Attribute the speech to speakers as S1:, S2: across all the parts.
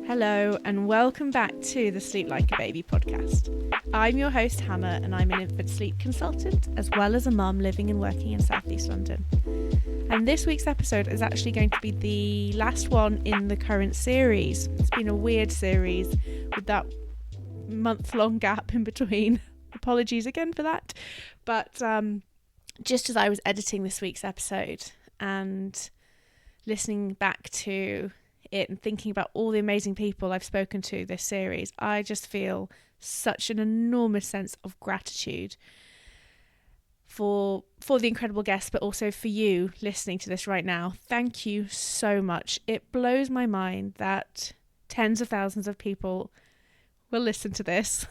S1: Hello and welcome back to the Sleep Like a Baby podcast. I'm your host Hannah and I'm an infant sleep consultant as well as a mum living and working in South East London. And this week's episode is actually going to be the last one in the current series. It's been a weird series with that month-long gap in between. Apologies again for that. But just as I was editing this week's episode and listening back to it and thinking about all the amazing people I've spoken to this series, I just feel such an enormous sense of gratitude for the incredible guests, but also for you listening to this right now. Thank you so much. It blows my mind that tens of thousands of people will listen to this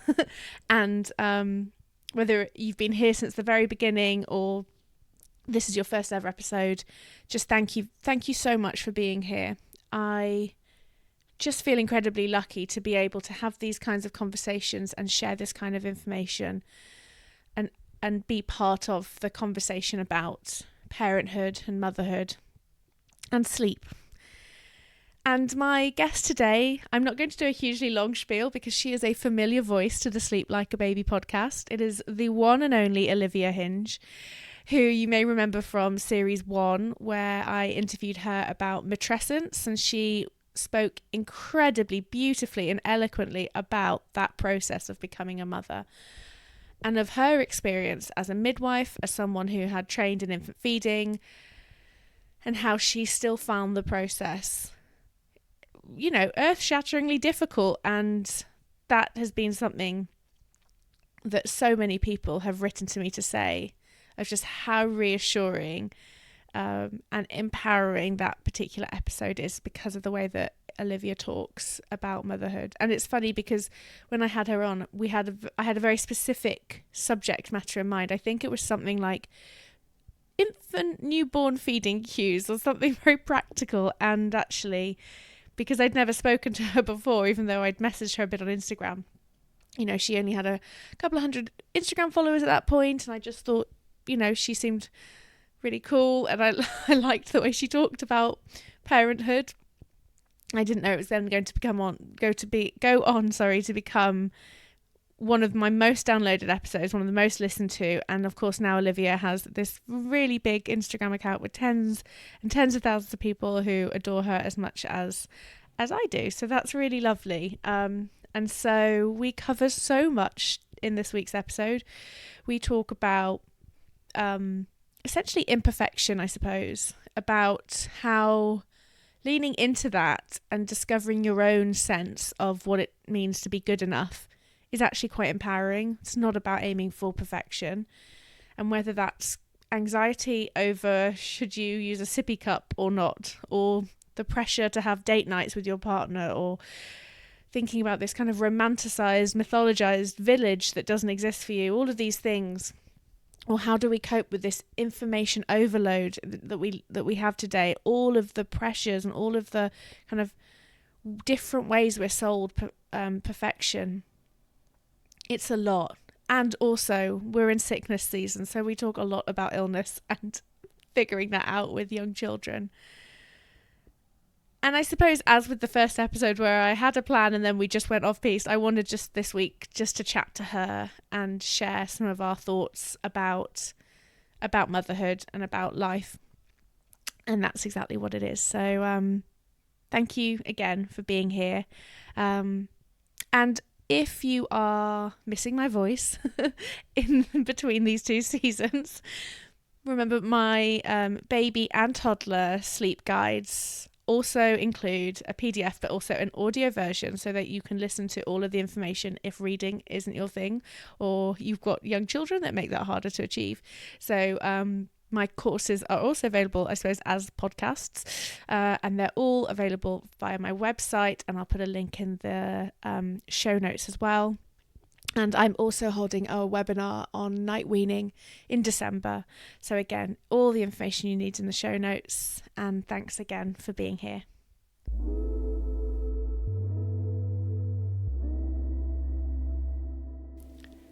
S1: and whether you've been here since the very beginning or this is your first ever episode, just thank you so much for being here. I just feel incredibly lucky to be able to have these kinds of conversations and share this kind of information and be part of the conversation about parenthood and motherhood and sleep. And my guest today, I'm not going to do a hugely long spiel because she is a familiar voice to the Sleep Like a Baby podcast. It is the one and only Olivia Hinge, who you may remember from series 1 where I interviewed her about matrescence, and she spoke incredibly beautifully and eloquently about that process of becoming a mother and of her experience as a midwife, as someone who had trained in infant feeding, and how she still found the process, earth-shatteringly difficult. And that has been something that so many people have written to me to say of just how reassuring and empowering that particular episode is because of the way that Olivia talks about motherhood. And it's funny because when I had her on, I had a very specific subject matter in mind. I think it was something like infant newborn feeding cues or something very practical. And actually, because I'd never spoken to her before, even though I'd messaged her a bit on Instagram, she only had a couple of hundred Instagram followers at that point, and I just thought, she seemed really cool, and I liked the way she talked about parenthood. I didn't know it was then going to go on to become one of my most downloaded episodes, one of the most listened to. And of course now Olivia has this really big Instagram account with tens and tens of thousands of people who adore her as much as I do. So that's really lovely. And so we cover so much in this week's episode. We talk about essentially imperfection, I suppose, about how leaning into that and discovering your own sense of what it means to be good enough is actually quite empowering. It's not about aiming for perfection, and whether that's anxiety over should you use a sippy cup or not, or the pressure to have date nights with your partner, or thinking about this kind of romanticized, mythologized village that doesn't exist for you, all of these things. Or how do we cope with this information overload that we have today? All of the pressures and all of the kind of different ways we're sold perfection. It's a lot. And also, we're in sickness season, so we talk a lot about illness and figuring that out with young children. And I suppose, as with the first episode where I had a plan and then we just went off piste, I wanted just this week just to chat to her and share some of our thoughts about motherhood and about life. And that's exactly what it is. So thank you again for being here. And if you are missing my voice in between these two seasons, remember my baby and toddler sleep guides also include a PDF but also an audio version so that you can listen to all of the information if reading isn't your thing or you've got young children that make that harder to achieve. So my courses are also available, I suppose, as podcasts, and they're all available via my website, and I'll put a link in the show notes as well. And I'm also holding a webinar on night weaning in December. So again, all the information you need in the show notes. And thanks again for being here.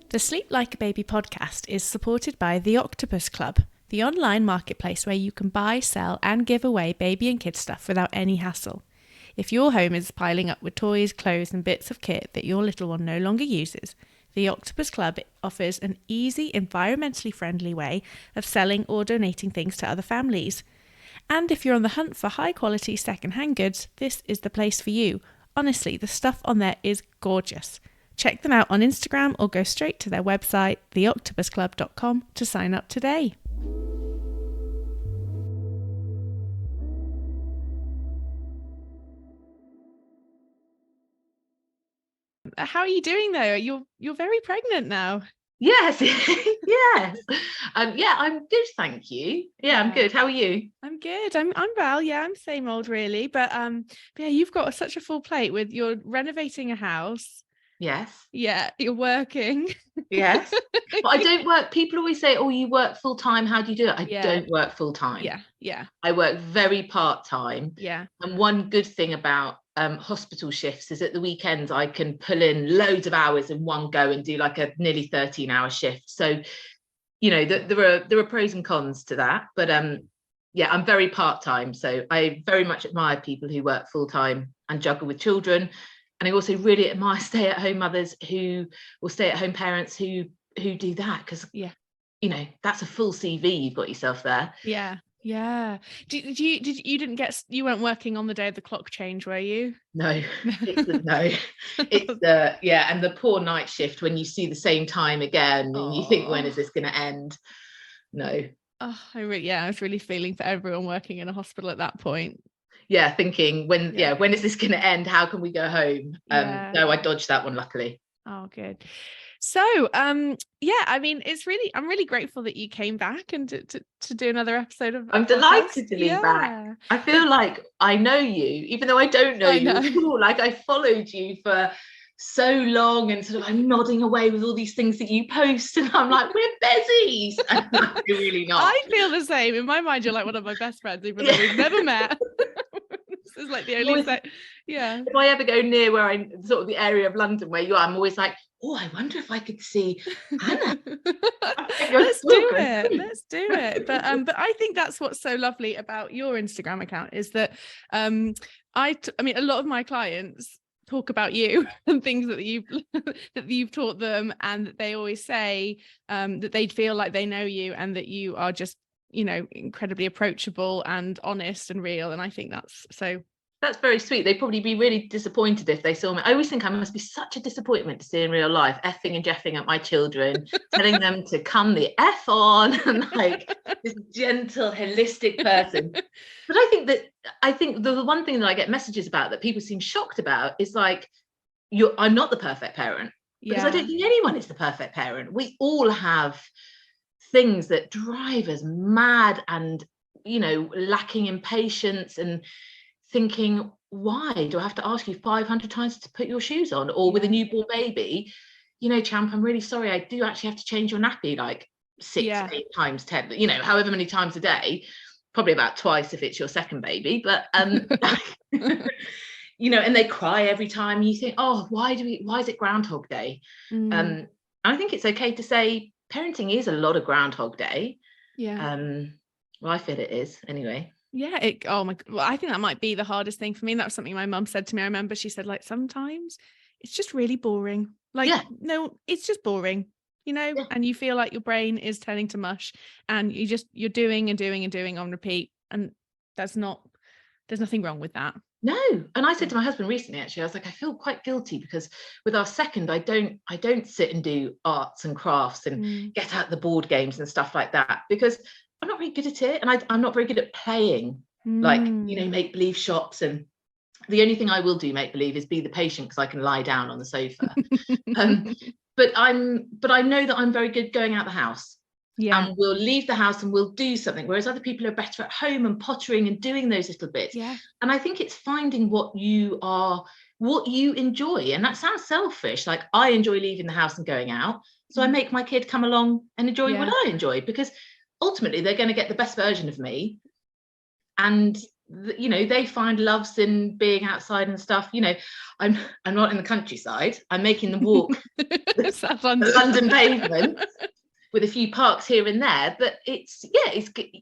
S1: The Sleep Like a Baby podcast is supported by The Octopus Club, the online marketplace where you can buy, sell and give away baby and kids stuff without any hassle. If your home is piling up with toys, clothes, and bits of kit that your little one no longer uses, the Octopus Club offers an easy, environmentally friendly way of selling or donating things to other families. And if you're on the hunt for high-quality second-hand goods, this is the place for you. Honestly, the stuff on there is gorgeous. Check them out on Instagram or go straight to their website, theoctopusclub.com, to sign up today. How are you doing though? You're very pregnant now.
S2: Yes. Yes. Yeah, I'm good, thank you. Yeah, I'm good. How are you?
S1: I'm good. I'm well. Yeah, I'm same old really. But yeah, you've got such a full plate with you're renovating a house.
S2: Yes.
S1: Yeah, you're working.
S2: Yes. But I don't work. People always say, "Oh, you work full time. How do you do it?" I don't work full time.
S1: Yeah.
S2: I work very part time.
S1: Yeah.
S2: And one good thing about hospital shifts is at the weekends I can pull in loads of hours in one go and do like a nearly 13-hour shift. So, you know, there are pros and cons to that. But yeah, I'm very part time. So I very much admire people who work full time and juggle with children. And I also really admire stay-at-home mothers or stay-at-home parents who do that, because you know, that's a full CV you've got yourself there.
S1: Yeah. You weren't working on the day of the clock change, were you?
S2: No. It's and the poor night shift when you see the same time again and you think, when is this going to end? No.
S1: Oh, I was really feeling for everyone working in a hospital at that point.
S2: Yeah, thinking when is this going to end? How can we go home? No, I dodged that one, luckily.
S1: Oh, good. So, I mean, I'm really grateful that you came back and to do another episode of.
S2: I'm delighted to be back. I feel like I know you, even though I don't know you at all. Like, I followed you for so long, and sort of I'm nodding away with all these things that you post, and I'm like, we're bezies. And I'm really not.
S1: I feel the same. In my mind, you're like one of my best friends, even though we've never met. This is like the only if
S2: I ever go near where I'm sort of the area of London where you are, I'm always like, oh, I wonder if I could see Hannah.
S1: Let's do it. But I think that's what's so lovely about your Instagram account is that I mean, a lot of my clients talk about you and things that you've taught them, and that they always say that they feel like they know you and that you are just, you know, incredibly approachable and honest and real. And I think that's very sweet. They'd probably be really disappointed if they saw me. I always think I must be such a disappointment to see in real life, effing and jeffing at my children, telling them to come the F on, and like this gentle, holistic person. But I think the one thing that I get messages about that people seem shocked about is like, I'm not the perfect parent. Because I don't think anyone is the perfect parent. We all have things that drive us mad and, you know, lacking in patience and thinking, why do I have to ask you 500 times to put your shoes on? Or with a newborn baby, you know, champ, I'm really sorry, I do actually have to change your nappy like 6, 8 times 10, you know, however many times a day, probably about twice if it's your second baby. But you know, and they cry every time, and you think, oh, why is it Groundhog Day? I think it's okay to say parenting is a lot of Groundhog Day. Well, I feel it is anyway. Well, I think that might be the hardest thing for me. That was something my mum said to me. I remember she said, like, sometimes it's just really boring. Like, no, it's just boring, you know, and you feel like your brain is turning to mush, and you're doing and doing and doing on repeat. And there's nothing wrong with that.
S2: No. And I said to my husband recently, actually, I was like, I feel quite guilty because with our second, I don't sit and do arts and crafts and get out the board games and stuff like that, because I'm not very good at it, and I'm not very good at playing, like, you know, make believe shops. And the only thing I will do make believe is be the patient, because I can lie down on the sofa. But I know that I'm very good going out the house. And we'll leave the house and we'll do something, whereas other people are better at home and pottering and doing those little bits. And I think it's finding what you enjoy. And that sounds selfish, like I enjoy leaving the house and going out, so I make my kid come along and enjoy what I enjoy, because ultimately they're going to get the best version of me, and you know, they find loves in being outside and stuff. You know, I'm not in the countryside, I'm making them walk the London pavement. with a few parks here and there, but it's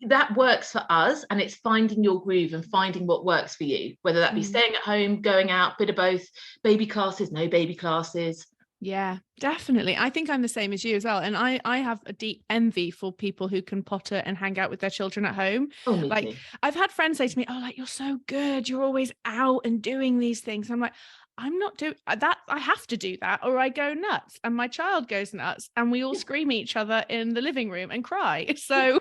S2: that works for us, and it's finding your groove and finding what works for you, whether that be staying at home, going out, bit of both, baby classes, no baby classes.
S1: Yeah, definitely. I think I'm the same as you as well. And I have a deep envy for people who can potter and hang out with their children at home.
S2: Oh, me
S1: like
S2: too.
S1: I've had friends say to me, oh, like, you're so good, you're always out and doing these things. I'm like, I'm not doing that. I have to do that or I go nuts, and my child goes nuts, and we all scream at each other in the living room and cry. So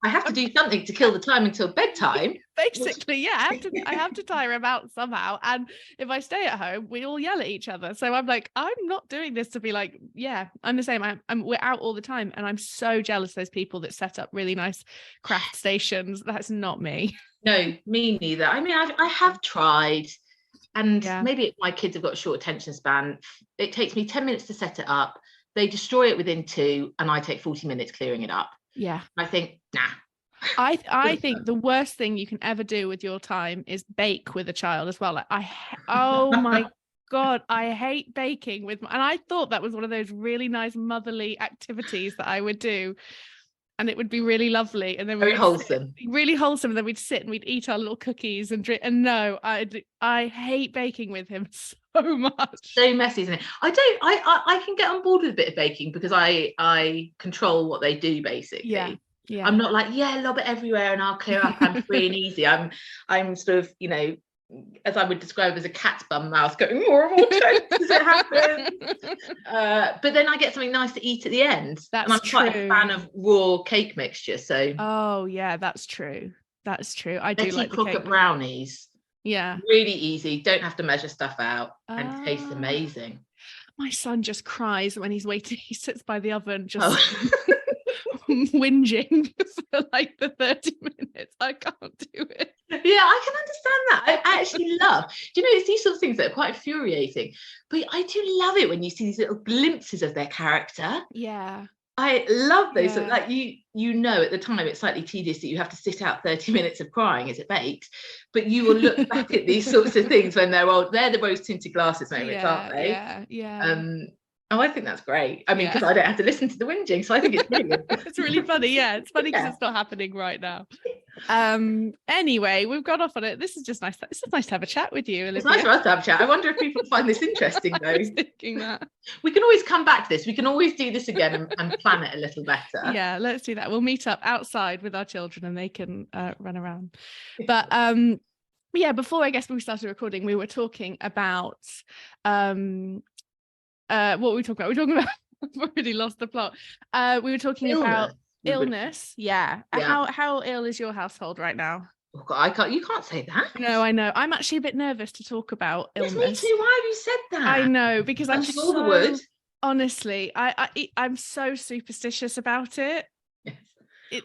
S2: I have to do something to kill the time until bedtime.
S1: Basically, yeah, I have to tire him out somehow. And if I stay at home, we all yell at each other. So I'm like, I'm not doing this to be like, yeah, I'm the same. We're out all the time, and I'm so jealous of those people that set up really nice craft stations. That's not me.
S2: No, me neither. I mean, I have tried. And
S1: Yeah.
S2: maybe if my kids have got a short attention span, it takes me 10 minutes to set it up. They destroy it within 2, and I take 40 minutes clearing it up.
S1: Yeah.
S2: I think, nah.
S1: I think the worst thing you can ever do with your time is bake with a child as well. Like oh my God, I hate baking and I thought that was one of those really nice motherly activities that I would do. And it would be really lovely, and then
S2: very wholesome,
S1: really wholesome. And then we'd sit and we'd eat our little cookies and drink. And no, I hate baking with him so much.
S2: So messy, isn't it? I can get on board with a bit of baking because I control what they do basically.
S1: Yeah.
S2: I'm not like, lob it everywhere and I'll clear up. I'm free and easy. I'm sort of, as I would describe as a cat's bum mouse, going more and more chokes as it happens. But then I get something nice to eat at the end.
S1: That's
S2: and I'm
S1: true.
S2: quite a fan of raw cake mixture. So
S1: oh yeah, that's true. I do like the
S2: Cooker
S1: cake
S2: brownies.
S1: Yeah,
S2: really easy. Don't have to measure stuff out, and it tastes amazing.
S1: My son just cries when he's waiting. He sits by the oven just whinging for like the 30 minutes. I can't do it.
S2: Yeah, I can understand that. I actually love, it's these sort of things that are quite infuriating, but I do love it when you see these little glimpses of their character.
S1: Yeah.
S2: I love those. Yeah. Like at the time it's slightly tedious that you have to sit out 30 minutes of crying as it bakes, but you will look back at these sorts of things when they're old. They're the rose tinted glasses moments, aren't they?
S1: Yeah.
S2: Oh, I think that's great. I mean, because I don't have to listen to the whinging, so I think it's brilliant.
S1: It's really funny. Yeah, it's funny because it's not happening right now. Anyway, we've gone off on it. This is just nice. It's nice to have a chat with you, Olivia.
S2: It's nice for us to have a chat. I wonder if people find this interesting, though.
S1: I was thinking that.
S2: We can always come back to this. We can always do this again and plan it a little better.
S1: Yeah, let's do that. We'll meet up outside with our children and they can run around. But yeah, before I guess we started recording, we were talking about what were we talking about? I've already lost the plot. We were talking about illness. Yeah. How ill is your household right now?
S2: Oh God, you can't say that.
S1: No, I know. I'm actually a bit nervous to talk about illness.
S2: Me too. Why have you said that?
S1: I know, because I'm
S2: all the wood.
S1: Honestly, I'm so superstitious about it.
S2: Yes.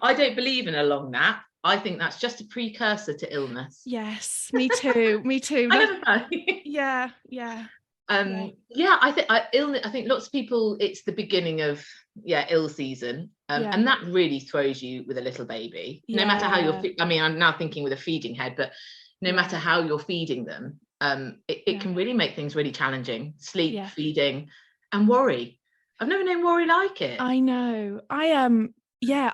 S2: I don't believe in a long nap. I think that's just a precursor to illness.
S1: Yes, me too. Me too.
S2: I never know.
S1: Yeah.
S2: I think lots of people, it's the beginning of ill season, and that really throws you with a little baby. No matter how you're I'm now thinking with a feeding head, but no matter how you're feeding them, it can really make things really challenging. Sleep, feeding, and worry. I've never known worry like it.
S1: I know. I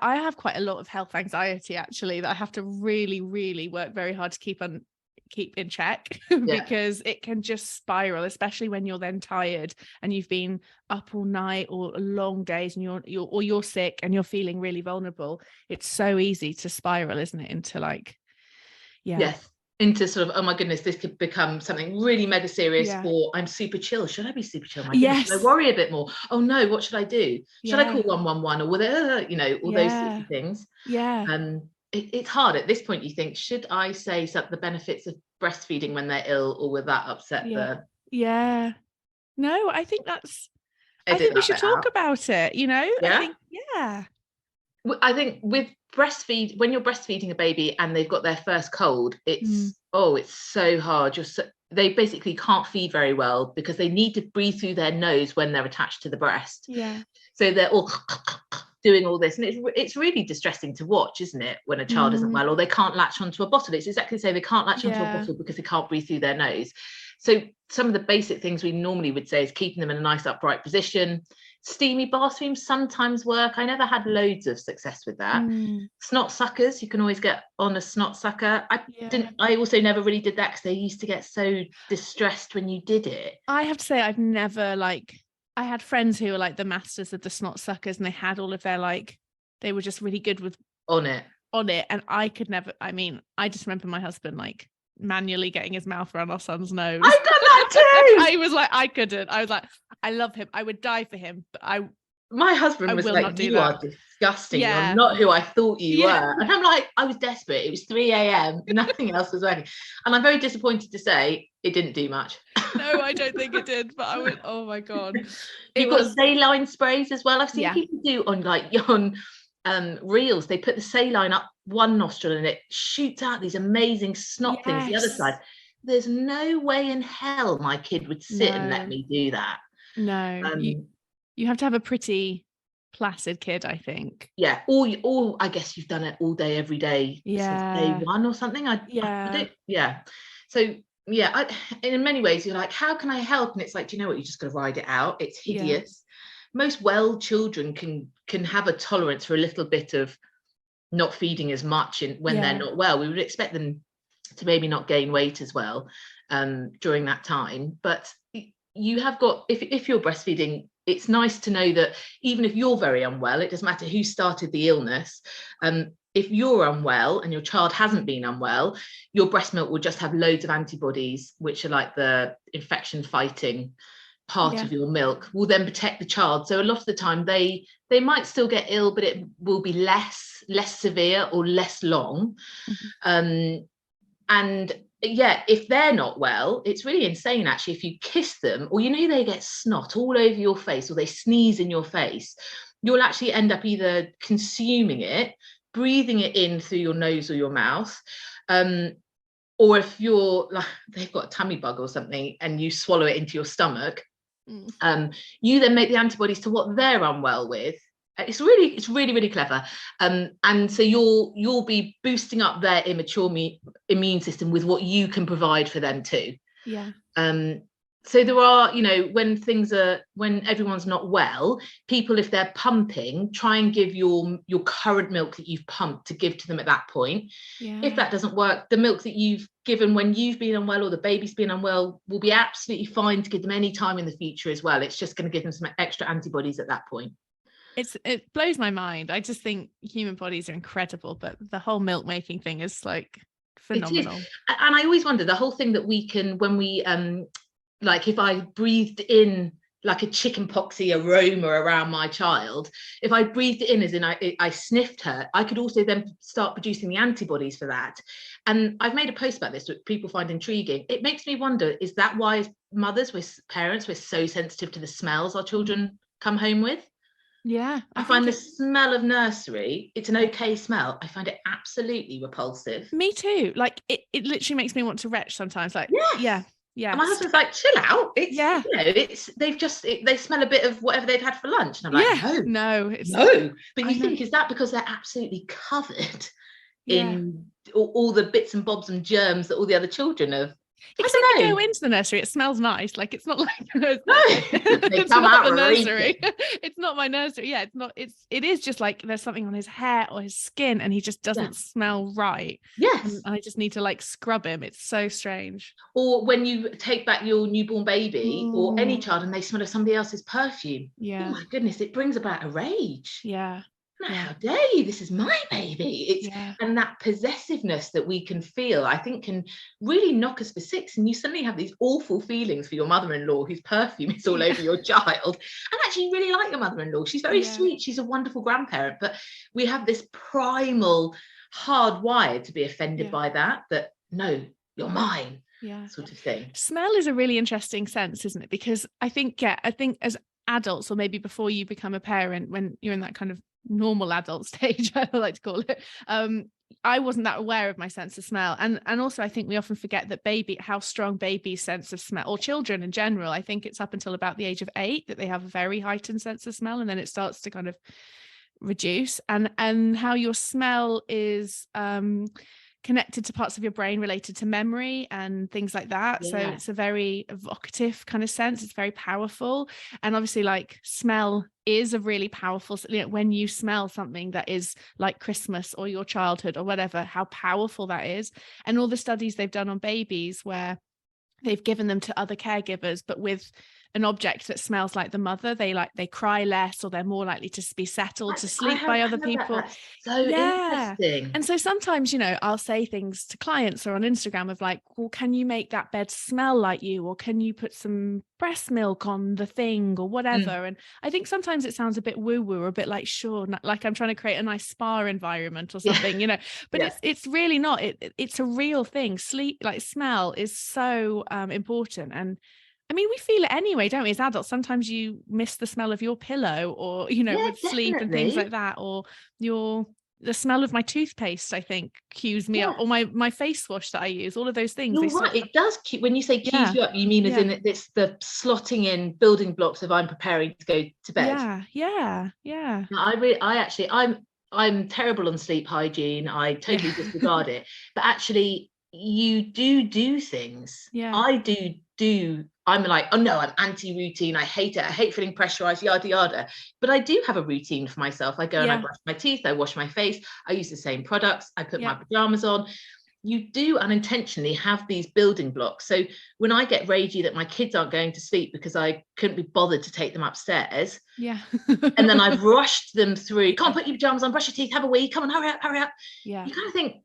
S1: have quite a lot of health anxiety actually that I have to really, really work very hard to keep in check because it can just spiral, especially when you're then tired and you've been up all night or long days and you're sick and you're feeling really vulnerable. It's so easy to spiral, isn't it, into
S2: into sort of, oh my goodness, this could become something really mega serious, or I'm super chill. Should I be super chill? Should I worry a bit more? Oh no, what should I do? Should I call 111 or whatever, all those sorts of things. It's hard at this point. You think, should I say the benefits of breastfeeding when they're ill, or will that upset
S1: no, I think we should talk about it,
S2: I think with when you're breastfeeding a baby and they've got their first cold, it's so hard. They basically can't feed very well because they need to breathe through their nose when they're attached to the breast. So they're all doing all this, and it's really distressing to watch, isn't it, when a child isn't well, or they can't latch onto a bottle. It's exactly the same. They can't latch onto a bottle because they can't breathe through their nose. So some of the basic things we normally would say is keeping them in a nice upright position, steamy bathrooms sometimes work. I never had loads of success with that. Snot suckers, you can always get on a snot sucker. I also never really did that because they used to get so distressed when you did it.
S1: I have to say, I've never I had friends who were like the masters of the snot suckers, and they had all of their they were just really good with
S2: on it,
S1: and I could never. I mean, I just remember my husband manually getting his mouth around our son's nose.
S2: I've done that too.
S1: I was like, I couldn't. I was like, I love him, I would die for him, but
S2: my husband was like, you are disgusting.
S1: Yeah.
S2: You're not who I thought you were. And I'm like, I was desperate. It was 3 a.m. Nothing else was working. And I'm very disappointed to say it didn't do much.
S1: No, I don't think it did. But I was, oh my God.
S2: You've got saline sprays as well. I've seen people do on reels. They put the saline up one nostril and it shoots out these amazing snot things the other side. There's no way in hell my kid would sit and let me do that.
S1: No. You have to have a pretty placid kid, I think.
S2: Yeah, or I guess you've done it all day, every day since day one or something. So in many ways you're like, how can I help? And it's like, do you know what? You just got to ride it out. It's hideous. Most well children can have a tolerance for a little bit of not feeding as much when they're not well. We would expect them to maybe not gain weight as well during that time. But you have got, if you're breastfeeding, it's nice to know that even if you're very unwell, it doesn't matter who started the illness. If you're unwell and your child hasn't been unwell, your breast milk will just have loads of antibodies, which are like the infection fighting part of your milk, will then protect the child. So a lot of the time they might still get ill, but it will be less severe or less long. And if they're not well, it's really insane actually. If you kiss them, or they get snot all over your face, or they sneeze in your face, you'll actually end up either consuming it, breathing it in through your nose or your mouth, or if you're they've got a tummy bug or something and you swallow it into your stomach, you then make the antibodies to what they're unwell with. It's really clever, and so you'll be boosting up their immature immune system with what you can provide for them too. So there are, when everyone's not well, people, if they're pumping, try and give your current milk that you've pumped to give to them at that point. If that doesn't work, the milk that you've given when you've been unwell or the baby's been unwell will be absolutely fine to give them any time in the future as well. It's just going to give them some extra antibodies at that point.
S1: It blows my mind. I just think human bodies are incredible, but the whole milk making thing is phenomenal.
S2: And I always wonder the whole thing that we can, when we if I breathed in like a chicken poxy aroma around my child, if I breathed it in as in I sniffed her, I could also then start producing the antibodies for that. And I've made a post about this that people find intriguing. It makes me wonder, is that why as mothers, parents, we're so sensitive to the smells our children come home with? I find the smell of nursery, it's an okay smell. I find it absolutely repulsive.
S1: Me too. It literally makes me want to retch sometimes. And
S2: my husband's like, chill out. It's they smell a bit of whatever they've had for lunch. And I'm like, no. But you think, is that because they're absolutely covered in all the bits and bobs and germs that all the other children have?
S1: If you go into the nursery, it smells nice. It's not like
S2: it's not the nursery.
S1: It's not my nursery. It's not. It is just there's something on his hair or his skin, and he just doesn't smell right.
S2: Yes,
S1: and I just need to scrub him. It's so strange.
S2: Or when you take back your newborn baby or any child, and they smell of somebody else's perfume. Oh my goodness, it brings about a rage. How dare you, this is my baby. And that possessiveness that we can feel, I think, can really knock us for six, and you suddenly have these awful feelings for your mother-in-law whose perfume is all over your child. And actually, you really like your mother-in-law. She's very sweet, she's a wonderful grandparent, but we have this primal hardwired to be offended by that no, you're mine, sort of thing.
S1: Smell is a really interesting sense, isn't it? Because I think as adults, or maybe before you become a parent, when you're in that kind of normal adult stage, I like to call it, I wasn't that aware of my sense of smell, and also I think we often forget that how strong baby's sense of smell, or children in general, I think it's up until about the age of 8 that they have a very heightened sense of smell, and then it starts to kind of reduce, and how your smell is connected to parts of your brain related to memory and things like that. So it's a very evocative kind of sense. It's very powerful. And obviously, like, smell is a really powerful, you know, when you smell something that is like Christmas or your childhood or whatever, how powerful that is. And all the studies they've done on babies where they've given them to other caregivers, but with an object that smells like the mother, they cry less, or they're more likely to be settled to sleep by other people.
S2: That's so interesting.
S1: And so sometimes, you know, I'll say things to clients or on Instagram of like, well, can you make that bed smell like you? Or can you put some breast milk on the thing or whatever? And I think sometimes it sounds a bit woo-woo, or a bit like, sure, like I'm trying to create a nice spa environment or something, you know, but it's really not. It's a real thing. Sleep, like smell, is so important. And I mean, we feel it anyway, don't we, as adults? Sometimes you miss the smell of your pillow, or, you know, with sleep and things like that, or the smell of my toothpaste, I think, cues me up, or my face wash that I use, all of those things.
S2: You're right. It does. When you say cues you up, you mean as in it's the slotting in building blocks of I'm preparing to go to bed.
S1: Yeah.
S2: I'm terrible on sleep hygiene. I totally disregard it. But actually, you do things. I do. I'm like, oh no, I'm anti-routine. I hate it. I hate feeling pressurized, yada, yada. But I do have a routine for myself. I go and I brush my teeth. I wash my face. I use the same products. I put my pajamas on. You do unintentionally have these building blocks. So when I get ragey that my kids aren't going to sleep because I couldn't be bothered to take them upstairs. And then I've rushed them through, can't put your pajamas on, brush your teeth, have a wee, come on, hurry up. You kind of think,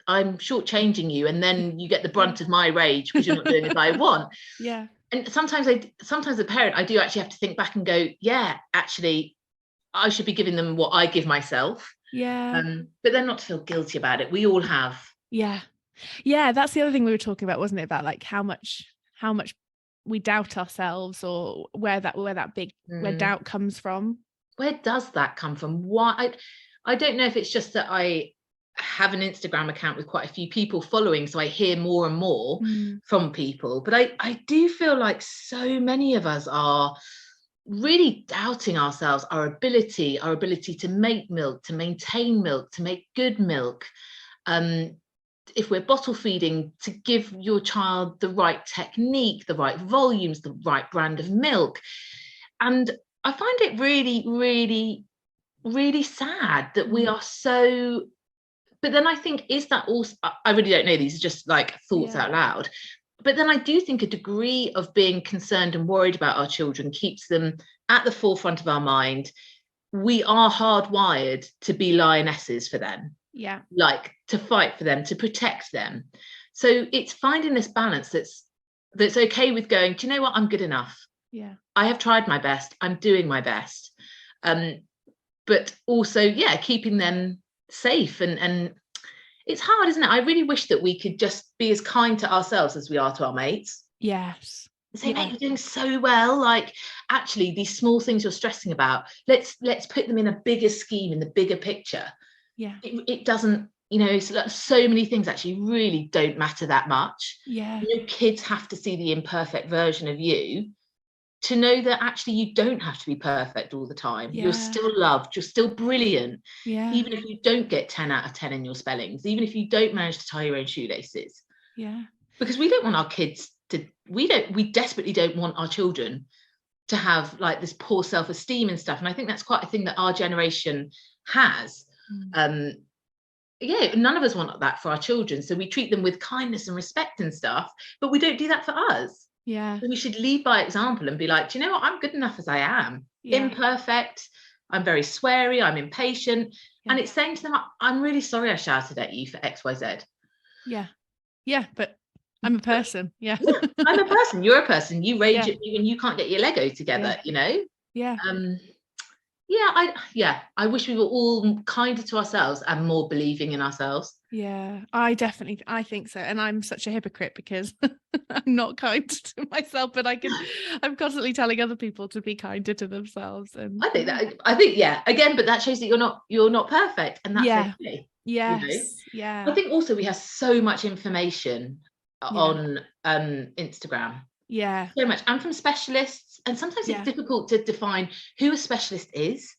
S2: I'm shortchanging you, and then you get the brunt of my rage because you're not doing as I want. And sometimes as a parent, I do actually have to think back and go, actually, I should be giving them what I give myself. But then not to feel guilty about it. We all have.
S1: That's the other thing we were talking about, wasn't it? About like how much we doubt ourselves, or where doubt comes from.
S2: Where does that come from? Why? I don't know if it's just that I have an Instagram account with quite a few people following, so I hear more and more from people, but I do feel like so many of us are really doubting ourselves, our ability to make milk, to maintain milk, to make good milk. If we're bottle feeding, to give your child the right technique, the right volumes, the right brand of milk. And I find it really, really, really sad that we are so. But then I think, is that also, I really don't know, these are just like thoughts out loud. But then I do think a degree of being concerned and worried about our children keeps them at the forefront of our mind. We are hardwired to be lionesses for them. Like to fight for them, to protect them. So it's finding this balance that's okay with going, do you know what, I'm good enough. I have tried my best. I'm doing my best. But also, keeping them safe, and it's hard, isn't it? I really wish that we could just be as kind to ourselves as we are to our mates. Say, mate, you're doing so well. Like, actually, these small things you're stressing about, let's put them in a bigger scheme, in the bigger picture. It doesn't, you know, so many things actually really don't matter that much. You know, kids have to see the imperfect version of you to know that actually you don't have to be perfect all the time. You're still loved, you're still brilliant. Even if you don't get 10 out of 10 in your spellings, even if you don't manage to tie your own shoelaces. Because we don't want our kids to, we desperately don't want our children to have like this poor self-esteem and stuff. And I think that's quite a thing that our generation has. None of us want that for our children. So we treat them with kindness and respect and stuff, but we don't do that for us. So we should lead by example and be like, do you know what? I'm good enough as I am. Imperfect. I'm very sweary. I'm impatient. And it's saying to them, I'm really sorry I shouted at you for XYZ.
S1: But I'm a person.
S2: I'm a person. You're a person. You rage at me when you can't get your Lego together, you know? I wish we were all kinder to ourselves and more believing in ourselves.
S1: I think so. And I'm such a hypocrite because I'm not kind to myself, but I'm constantly telling other people to be kinder to themselves. And
S2: I think again, but that shows that you're not perfect, and that's okay. I think also we have so much information on Instagram. So much, and from specialists, and sometimes it's difficult to define who a specialist is.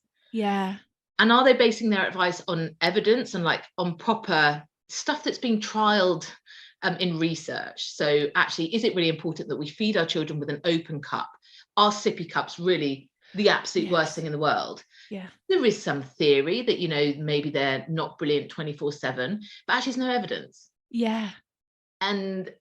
S2: And are they basing their advice on evidence and like on proper stuff that's being trialed in research. So actually, is it really important that we feed our children with an open cup? Are sippy cups really the absolute worst thing in the world?
S1: Yeah.
S2: There is some theory that, you know, maybe they're not brilliant 24/7, but actually there's no evidence.
S1: Yeah.
S2: And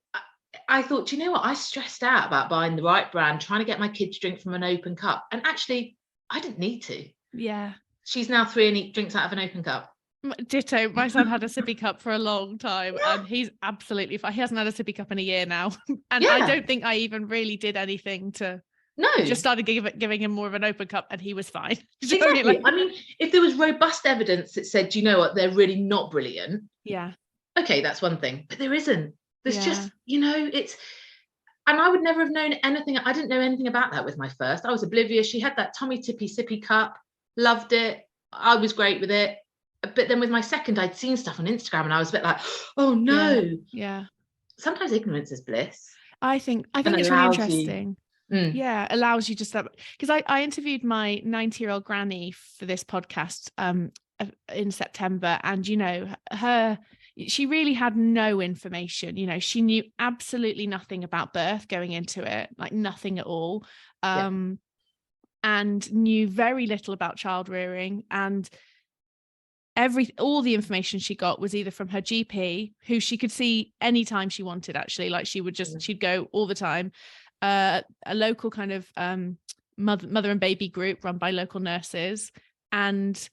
S2: I thought, you know what? I stressed out about buying the right brand, trying to get my kid to drink from an open cup. And actually, I didn't need to.
S1: Yeah.
S2: She's now 3 and he drinks out of an open cup.
S1: Ditto. My son had a sippy cup for a long time,
S2: Yeah.
S1: and he's absolutely fine. He hasn't had a sippy cup in a year now. And
S2: Yeah.
S1: I don't think I even really did anything to...
S2: No.
S1: I just started giving him more of an open cup and he was fine.
S2: Exactly. I mean, if there was robust evidence that said, you know what, they're really not brilliant.
S1: Yeah.
S2: Okay, that's one thing. But there isn't. There's
S1: Yeah.
S2: just, you know, it's... And I would never have known anything. I didn't know anything about that with my first. I was oblivious. She had that tummy tippy sippy cup, loved it. I was great with it. But then with my second, I'd seen stuff on Instagram and I was a bit like, oh no.
S1: Yeah.
S2: Sometimes ignorance is bliss.
S1: I think it's really interesting. Yeah, allows you just that, because I interviewed my 90-year-old granny for this podcast in September, and you know, she really had no information. You know, she knew absolutely nothing about birth going into it, like nothing at all, and knew very little about child rearing, and all the information she got was either from her GP, who she could see anytime she wanted, actually, like she would just she'd go all the time, a local kind of mother and baby group run by local nurses, and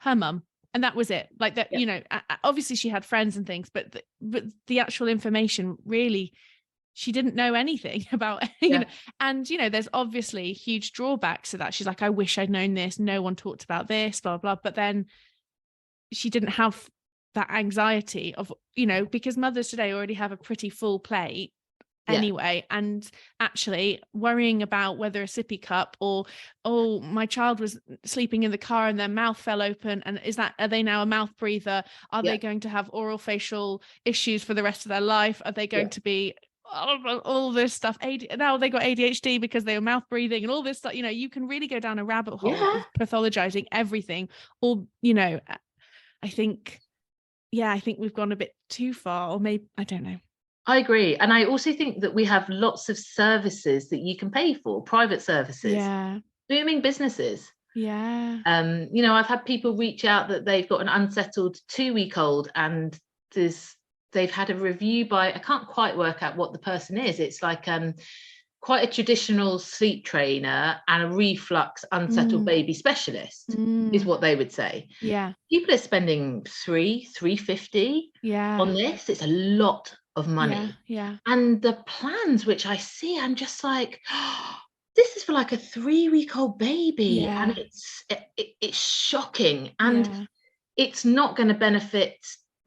S1: her mum, and that was it. Like that, you know, obviously she had friends and things, but the actual information, really, she didn't know anything about, you know. And you know, there's obviously huge drawbacks to that. She's like, I wish I'd known this, no one talked about this, blah blah. But then she didn't have that anxiety of, you know, because mothers today already have a pretty full plate anyway, and actually worrying about whether a sippy cup, or oh, my child was sleeping in the car and their mouth fell open, and are they now a mouth breather, are they going to have oral facial issues for the rest of their life, are they going to be all this stuff, now they got ADHD because they were mouth breathing and all this stuff. You know, you can really go down a rabbit hole of pathologizing everything, or, you know, I think we've gone a bit too far, or maybe, I don't know.
S2: I agree. And I also think that we have lots of services that you can pay for, private services, booming businesses.
S1: Yeah.
S2: You know, I've had people reach out that they've got an unsettled 2-week-old, and they've had a review by, I can't quite work out what the person is. It's like quite a traditional sleep trainer and a reflux unsettled baby specialist is what they would say.
S1: Yeah.
S2: People are spending $350 on this. It's a lot of money. And the plans which I see, I'm just like, oh, this is for like a 3-week-old baby, and it's shocking, and it's not going to benefit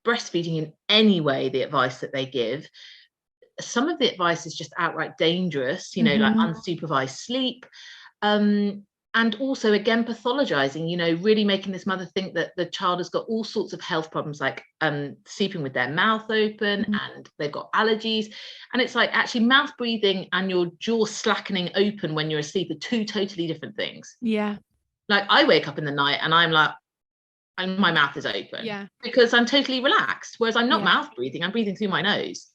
S2: breastfeeding in any way, the advice that they give. Some of the advice is just outright dangerous, you know, like unsupervised sleep, and also, again, pathologizing, you know, really making this mother think that the child has got all sorts of health problems, like sleeping with their mouth open, and they've got allergies. And it's like, actually, mouth breathing and your jaw slackening open when you're asleep are two totally different things. Like, I wake up in the night and I'm like, and my mouth is open because I'm totally relaxed, whereas I'm not mouth breathing, I'm breathing through my nose.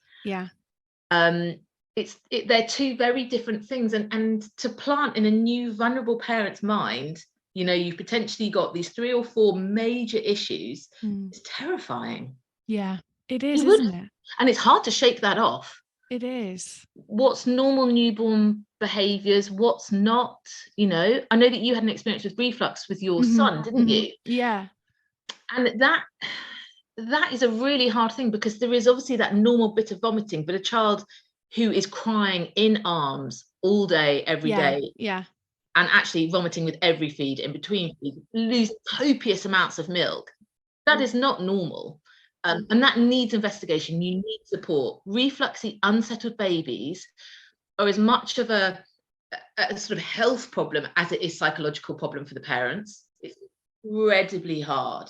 S2: They're two very different things, and to plant in a new vulnerable parent's mind, you know, you've potentially got these 3 or 4 major issues. It's terrifying.
S1: It is, isn't it?
S2: And it's hard to shake that off.
S1: It is. What's
S2: normal newborn behaviors, what's not, you know. I know that you had an experience with reflux with your son, didn't you? And that is a really hard thing, because there is obviously that normal bit of vomiting, but a child who is crying in arms all day, every day, and actually vomiting with every feed, in between feeds, lose copious amounts of milk, that is not normal. And that needs investigation. You need support. Refluxy unsettled babies are as much of a sort of health problem as it is psychological problem for the parents. It's incredibly hard.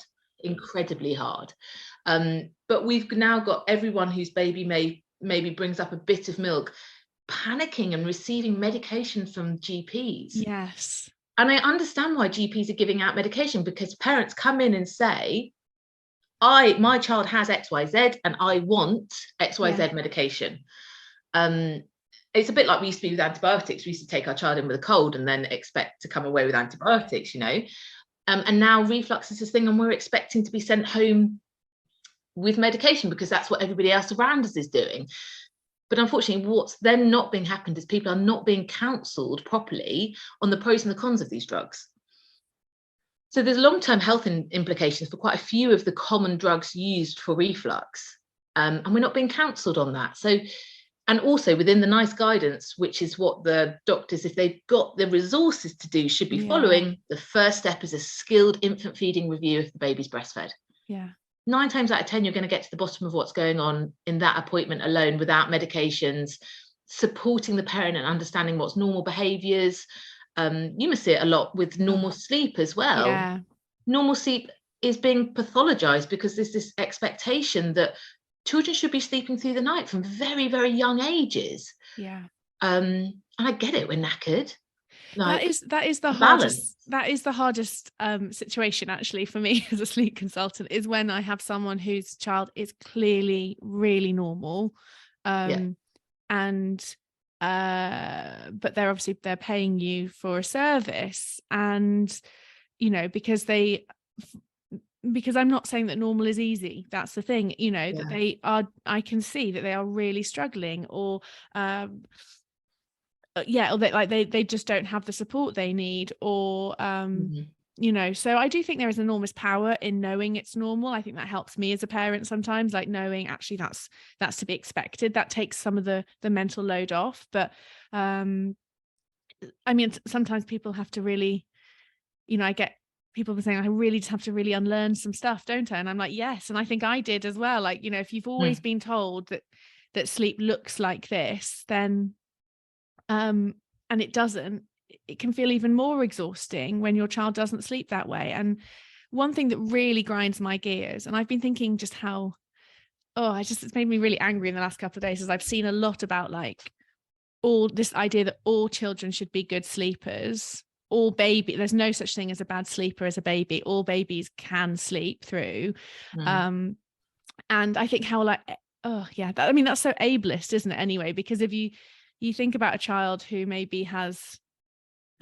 S2: But we've now got everyone whose baby maybe brings up a bit of milk panicking and receiving medication from GPs. And I understand why GPs are giving out medication, because parents come in and say, my child has XYZ and I want XYZ medication. It's a bit like we used to be with antibiotics. We used to take our child in with a cold and then expect to come away with antibiotics, you know. And now reflux is this thing, and we're expecting to be sent home with medication because that's what everybody else around us is doing. But unfortunately, what's then not being happened is people are not being counselled properly on the pros and the cons of these drugs. So there's long-term health implications for quite a few of the common drugs used for reflux, and we're not being counselled on that. So, and also within the NICE guidance, which is what the doctors, if they've got the resources to do, should be following, the first step is a skilled infant feeding review if the baby's breastfed. 9 times out of 10, you're going to get to the bottom of what's going on in that appointment alone without medications, supporting the parent and understanding what's normal behaviours. You must see it a lot with normal sleep as well. Normal sleep is being pathologized because there's this expectation that children should be sleeping through the night from very, very young ages. And I get it, we're knackered.
S1: Like, that is the hardest situation actually for me as a sleep consultant, is when I have someone whose child is clearly really normal, and but they're paying you for a service, and you know, because I'm not saying that normal is easy. That's the thing, you know, that they are, I can see that they are really struggling, or or they just don't have the support they need, or you know. So I do think there is enormous power in knowing it's normal. I think that helps me as a parent sometimes, like knowing actually that's to be expected. That takes some of the mental load off. But I mean, sometimes people have to really, you know, I get people saying, I really just have to really unlearn some stuff, don't I? And I'm like, yes. And I think I did as well. Like, you know, if you've always been told that sleep looks like this, then and it doesn't, it can feel even more exhausting when your child doesn't sleep that way. And one thing that really grinds my gears, and I've been thinking just how, it's made me really angry in the last couple of days, is I've seen a lot about like all this idea that all children should be good sleepers. There's no such thing as a bad sleeper as a baby. All babies can sleep through. And I think how like, that's so ableist, isn't it, anyway? Because if you think about a child who maybe has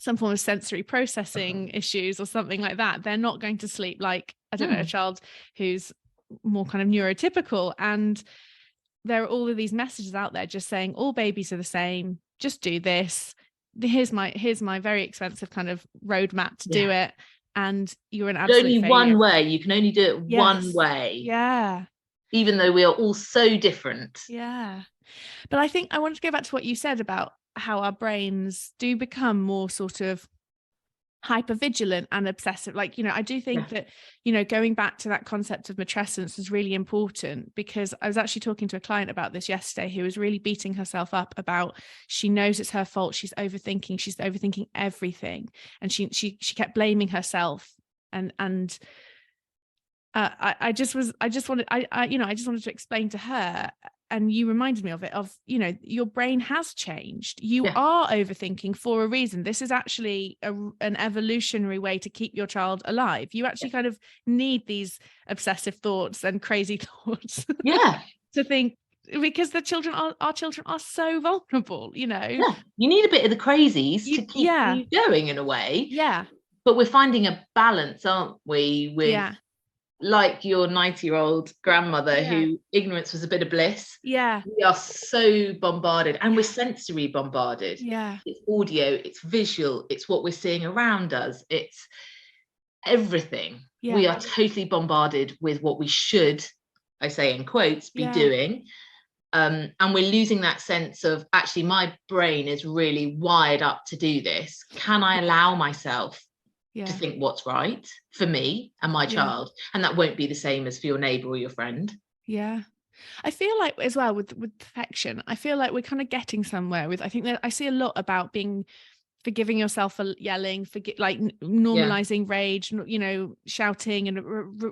S1: some form of sensory processing issues or something like that, they're not going to sleep like, I don't know, a child who's more kind of neurotypical. And there are all of these messages out there just saying all babies are the same, just do this, here's my very expensive kind of roadmap to do it, and you're an absolute
S2: only
S1: failure.
S2: One way, you can only do it one way, even though we are all so different. But
S1: I think I wanted to go back to what you said about how our brains do become more sort of hypervigilant and obsessive. Like, you know, I do think that, you know, going back to that concept of matrescence is really important, because I was actually talking to a client about this yesterday who was really beating herself up about, she knows it's her fault, she's overthinking everything, and she kept blaming herself, and I just wanted to explain to her, and you reminded me of it, of, you know, your brain has changed. You are overthinking for a reason. This is actually an evolutionary way to keep your child alive. You actually kind of need these obsessive thoughts and crazy thoughts to think, because our children are so vulnerable, you know.
S2: You need a bit of the crazies to keep you going in a way. But we're finding a balance, aren't we, with like your 90-year-old grandmother who ignorance was a bit of bliss. We are so bombarded, and we're sensory bombarded. It's audio, it's visual, it's what we're seeing around us, it's everything. We are totally bombarded with what we should, I say in quotes, be doing. And we're losing that sense of, actually, my brain is really wired up to do this. Can I allow myself to think what's right for me and my child? And that won't be the same as for your neighbor or your friend.
S1: I feel like as well with perfection, I feel like we're kind of getting somewhere with, I think that I see a lot about forgiving yourself for yelling, normalizing rage, you know, shouting and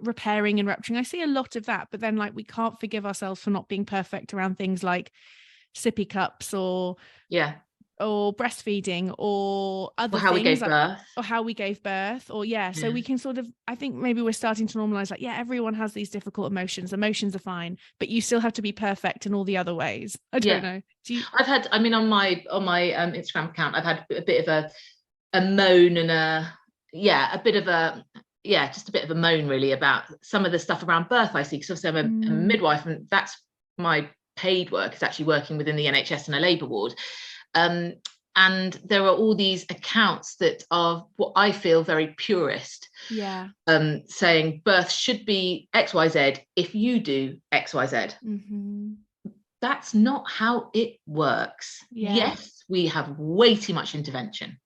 S1: repairing and rupturing. I see a lot of that, but then like we can't forgive ourselves for not being perfect around things like sippy cups or or breastfeeding or other
S2: or how we
S1: things
S2: gave birth,
S1: or how we gave birth, or so we can sort of, I think maybe we're starting to normalize, like, everyone has these difficult emotions are fine, but you still have to be perfect in all the other ways. I don't know,
S2: I've had, I mean, on my Instagram account, I've had a bit of a moan and just a bit of a moan really about some of the stuff around birth I see, because obviously I'm a midwife, and that's my paid work, is actually working within the NHS in a labour ward. And there are all these accounts that are what I feel very purist. Saying birth should be XYZ if you do XYZ. That's not how it works. Yes, we have way too much intervention.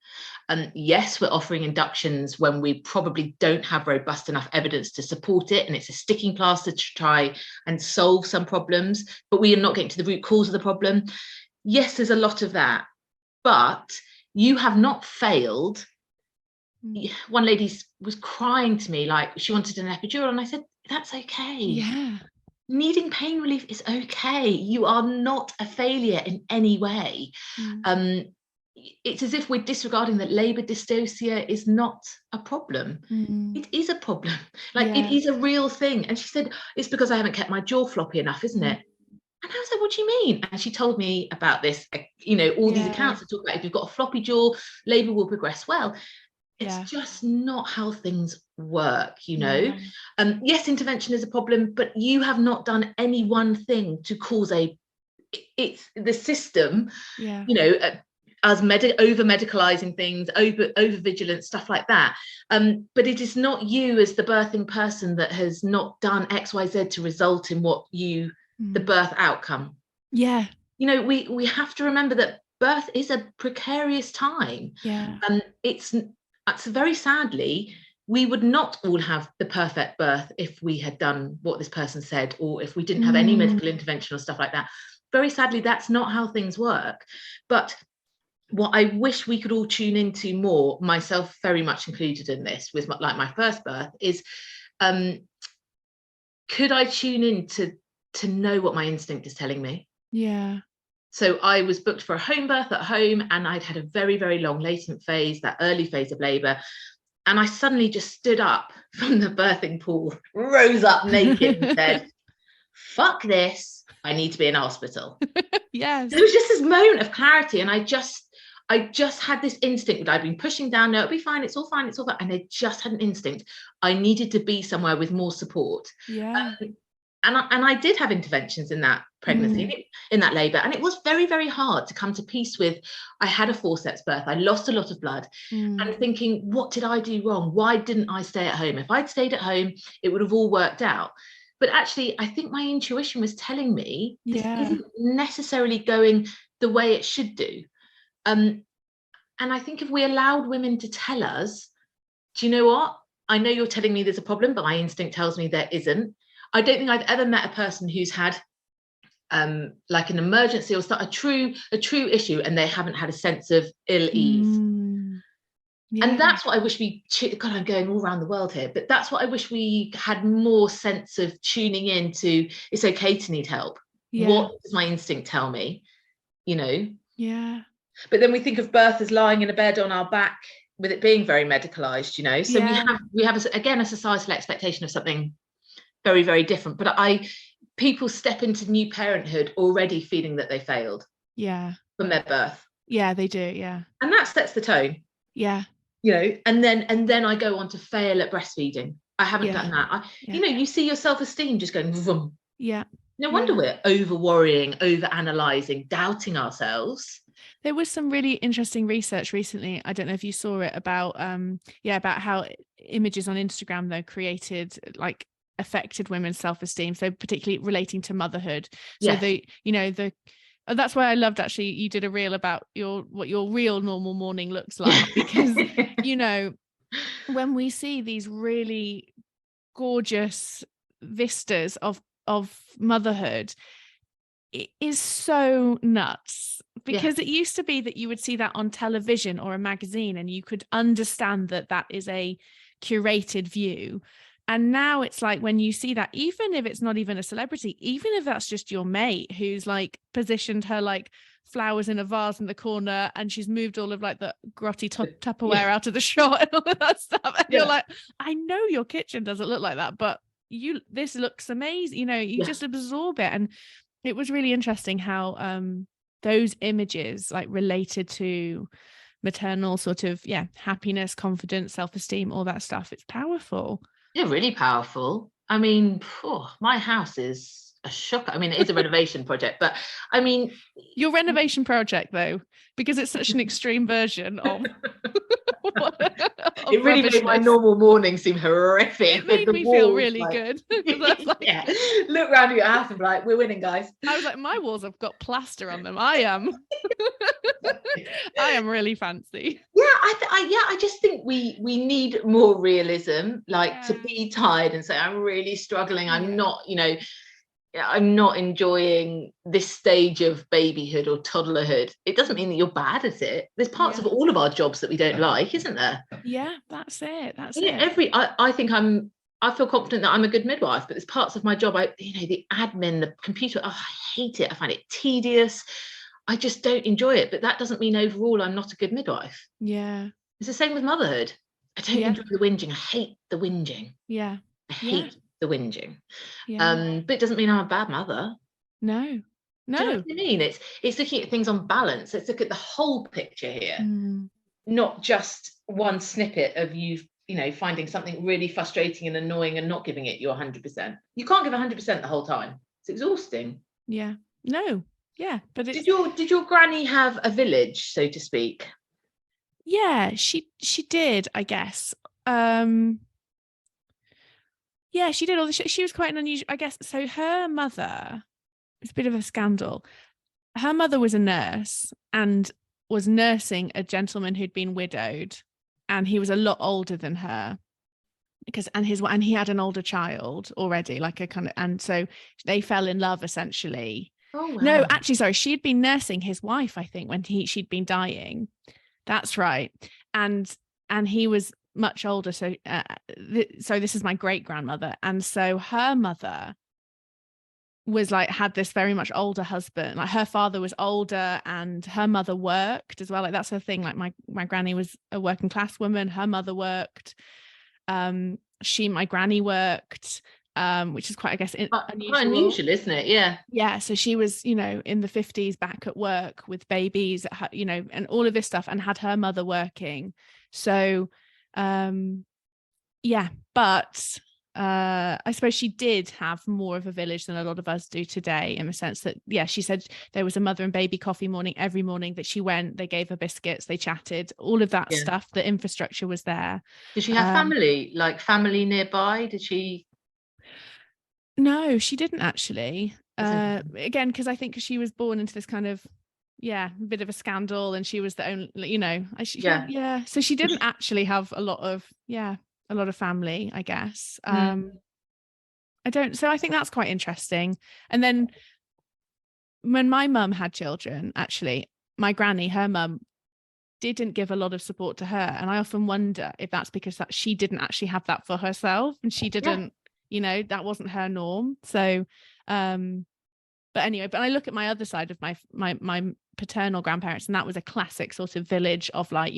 S2: And yes, we're offering inductions when we probably don't have robust enough evidence to support it, and it's a sticking plaster to try and solve some problems, but we are not getting to the root cause of the problem. Yes, there's a lot of that, but you have not failed. One lady was crying to me like she wanted an epidural, and I said, that's okay. Needing pain relief is okay. You are not a failure in any way. It's as if we're disregarding that labour dystocia is not a problem. It is a problem. It is a real thing. And she said, it's because I haven't kept my jaw floppy enough, isn't it? And I was like, what do you mean? And she told me about this, all these accounts that talk about if you've got a floppy jaw, labour will progress well. It's just not how things work, Yes, intervention is a problem, but you have not done any one thing to cause it's the system, as over medicalizing things, over vigilance, stuff like that. But it is not you as the birthing person that has not done XYZ to result in the birth outcome. We have to remember that birth is a precarious time. It's very sadly, we would not all have the perfect birth if we had done what this person said, or if we didn't have any medical intervention or stuff like that. Very sadly, that's not how things work. But what I wish we could all tune into more, myself very much included in this, with my first birth, is could I tune in to know what my instinct is telling me? So I was booked for a home birth at home, and I'd had a very, very long latent phase, that early phase of labour. And I suddenly just stood up from the birthing pool, rose up naked and said, fuck this, I need to be in a hospital. It was just this moment of clarity. And I just had this instinct that I'd been pushing down. No, it'll be fine. It's all fine. It's all fine. And I just had an instinct. I needed to be somewhere with more support. And I did have interventions in that pregnancy, in that labour. And it was very, very hard to come to peace with. I had a forceps birth. I lost a lot of blood. And thinking, what did I do wrong? Why didn't I stay at home? If I'd stayed at home, it would have all worked out. But actually, I think my intuition was telling me this isn't necessarily going the way it should do. And I think if we allowed women to tell us, do you know what? I know you're telling me there's a problem, but my instinct tells me there isn't. I don't think I've ever met a person who's had like an emergency or a true issue, and they haven't had a sense of ill ease. And that's what I wish God, I'm going all around the world here, but that's what I wish we had more sense of tuning in to. It's okay to need help. What does my instinct tell me? But then we think of birth as lying in a bed on our back, with it being very medicalized, so we have again a societal expectation of something very, very different. But people step into new parenthood already feeling that they failed from their birth.
S1: They do.
S2: And that sets the tone. And then I go on to fail at breastfeeding. I haven't done that. You see your self-esteem just going vroom. No wonder we're over worrying, over analyzing, doubting ourselves.
S1: There was some really interesting research recently, I don't know if you saw it, about about how images on Instagram though created affected women's self-esteem, so particularly relating to motherhood. So that's why I loved, actually, you did a reel about what your real normal morning looks like, because when we see these really gorgeous vistas of motherhood, it is so nuts, because it used to be that you would see that on television or a magazine and you could understand that is a curated view. And now it's like, when you see that, even if it's not even a celebrity, even if that's just your mate who's like positioned her like flowers in a vase in the corner, and she's moved all of like the grotty Tupperware out of the shot and all of that stuff, and you're like, I know your kitchen doesn't look like that, but this looks amazing, you know, you just absorb it. And it was really interesting how those images like related to maternal sort of happiness, confidence, self-esteem, all that stuff. It's powerful.
S2: Yeah, really powerful. I mean, my house is a shock. I mean, it is a renovation project, but I mean,
S1: your renovation project though, because it's such an extreme version of
S2: it really made my normal morning seem horrific.
S1: It made me feel really good.
S2: Like, look around your house and be like, we're winning, guys.
S1: I was like, my walls have got plaster on them. I am really fancy.
S2: I just think we need more realism, like to be tired and say, I'm really struggling. I'm not, you know, I'm not enjoying this stage of babyhood or toddlerhood. It doesn't mean that you're bad at it. There's parts of all of our jobs that we don't like, isn't there?
S1: Yeah, that's it.
S2: I feel confident that I'm a good midwife, but there's parts of my job, the admin, the computer, I hate it. I find it tedious. I just don't enjoy it. But that doesn't mean overall I'm not a good midwife.
S1: Yeah.
S2: It's the same with motherhood. I don't enjoy the whinging. I hate the whinging.
S1: Yeah.
S2: I hate the whinging.
S1: Yeah.
S2: But it doesn't mean I'm a bad mother.
S1: No.
S2: Do you know what I mean? It's looking at things on balance. Let's look at the whole picture here, not just one snippet of you finding something really frustrating and annoying and not giving it your 100%. You can't give 100% the whole time. It's exhausting.
S1: Yeah. No. Yeah. But
S2: did your granny have a village, so to speak?
S1: Yeah, she did, I guess. Yeah, she did all the she was quite an unusual, I guess. So her mother, it's a bit of a scandal. Her mother was a nurse and was nursing a gentleman who'd been widowed, and he was a lot older than her, and he had an older child already, like a kind of, and so they fell in love essentially.
S2: Oh wow.
S1: No, actually, sorry, she'd been nursing his wife, I think, when she'd been dying. That's right. And he was much older. So this is my great grandmother. And so her mother was like, had this very much older husband. Like her father was older and her mother worked as well. Like that's her thing. Like my granny was a working class woman. Her mother worked. My granny worked. Which is quite, I guess, unusual.
S2: Quite unusual, isn't it? Yeah.
S1: Yeah. So she was, in the 50s back at work with babies, and all of this stuff, and had her mother working. So, yeah. But I suppose she did have more of a village than a lot of us do today, in the sense that, she said there was a mother and baby coffee morning every morning that she went. They gave her biscuits, they chatted, all of that stuff. The infrastructure was there.
S2: Did she have family nearby? Did she?
S1: No, she didn't actually. Again, because I think she was born into this kind of, a bit of a scandal, and she was the only, So she didn't actually have a lot of family, I guess. I think that's quite interesting. And then when my mum had children, actually, my granny, her mum, didn't give a lot of support to her, and I often wonder if that's because that she didn't actually have that for herself, and she didn't. That wasn't her norm. So, but anyway, I look at my other side of my paternal grandparents, and that was a classic sort of village of like,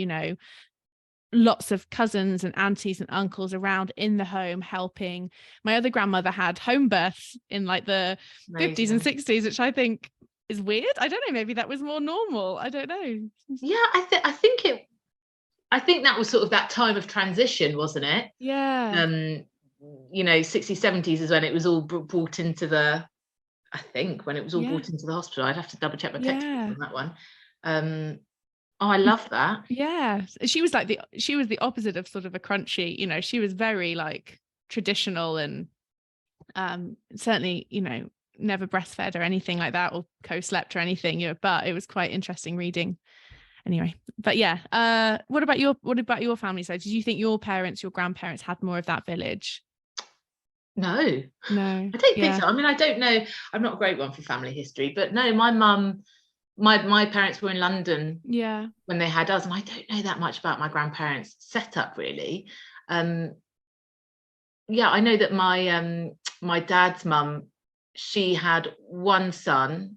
S1: lots of cousins and aunties and uncles around in the home helping. My other grandmother had home births in like the 50s and 60s, which I think is weird. I don't know, maybe that was more normal. I don't know.
S2: Yeah, I think that was sort of that time of transition, wasn't it?
S1: Yeah.
S2: 60s, 70s is when it was all brought into the, brought into the hospital. I'd have to double check my textbook on that one. I love that.
S1: Yeah. She was like she was the opposite of sort of a crunchy, she was very like traditional, and certainly, never breastfed or anything like that, or co-slept or anything, but it was quite interesting reading. Anyway, but what about your family side? Did you think your grandparents had more of that village?
S2: No, I don't think so. I mean, I don't know. I'm not a great one for family history, but no, my mum, my parents were in London when they had us, and I don't know that much about my grandparents' setup really. I know that my dad's mum, she had one son,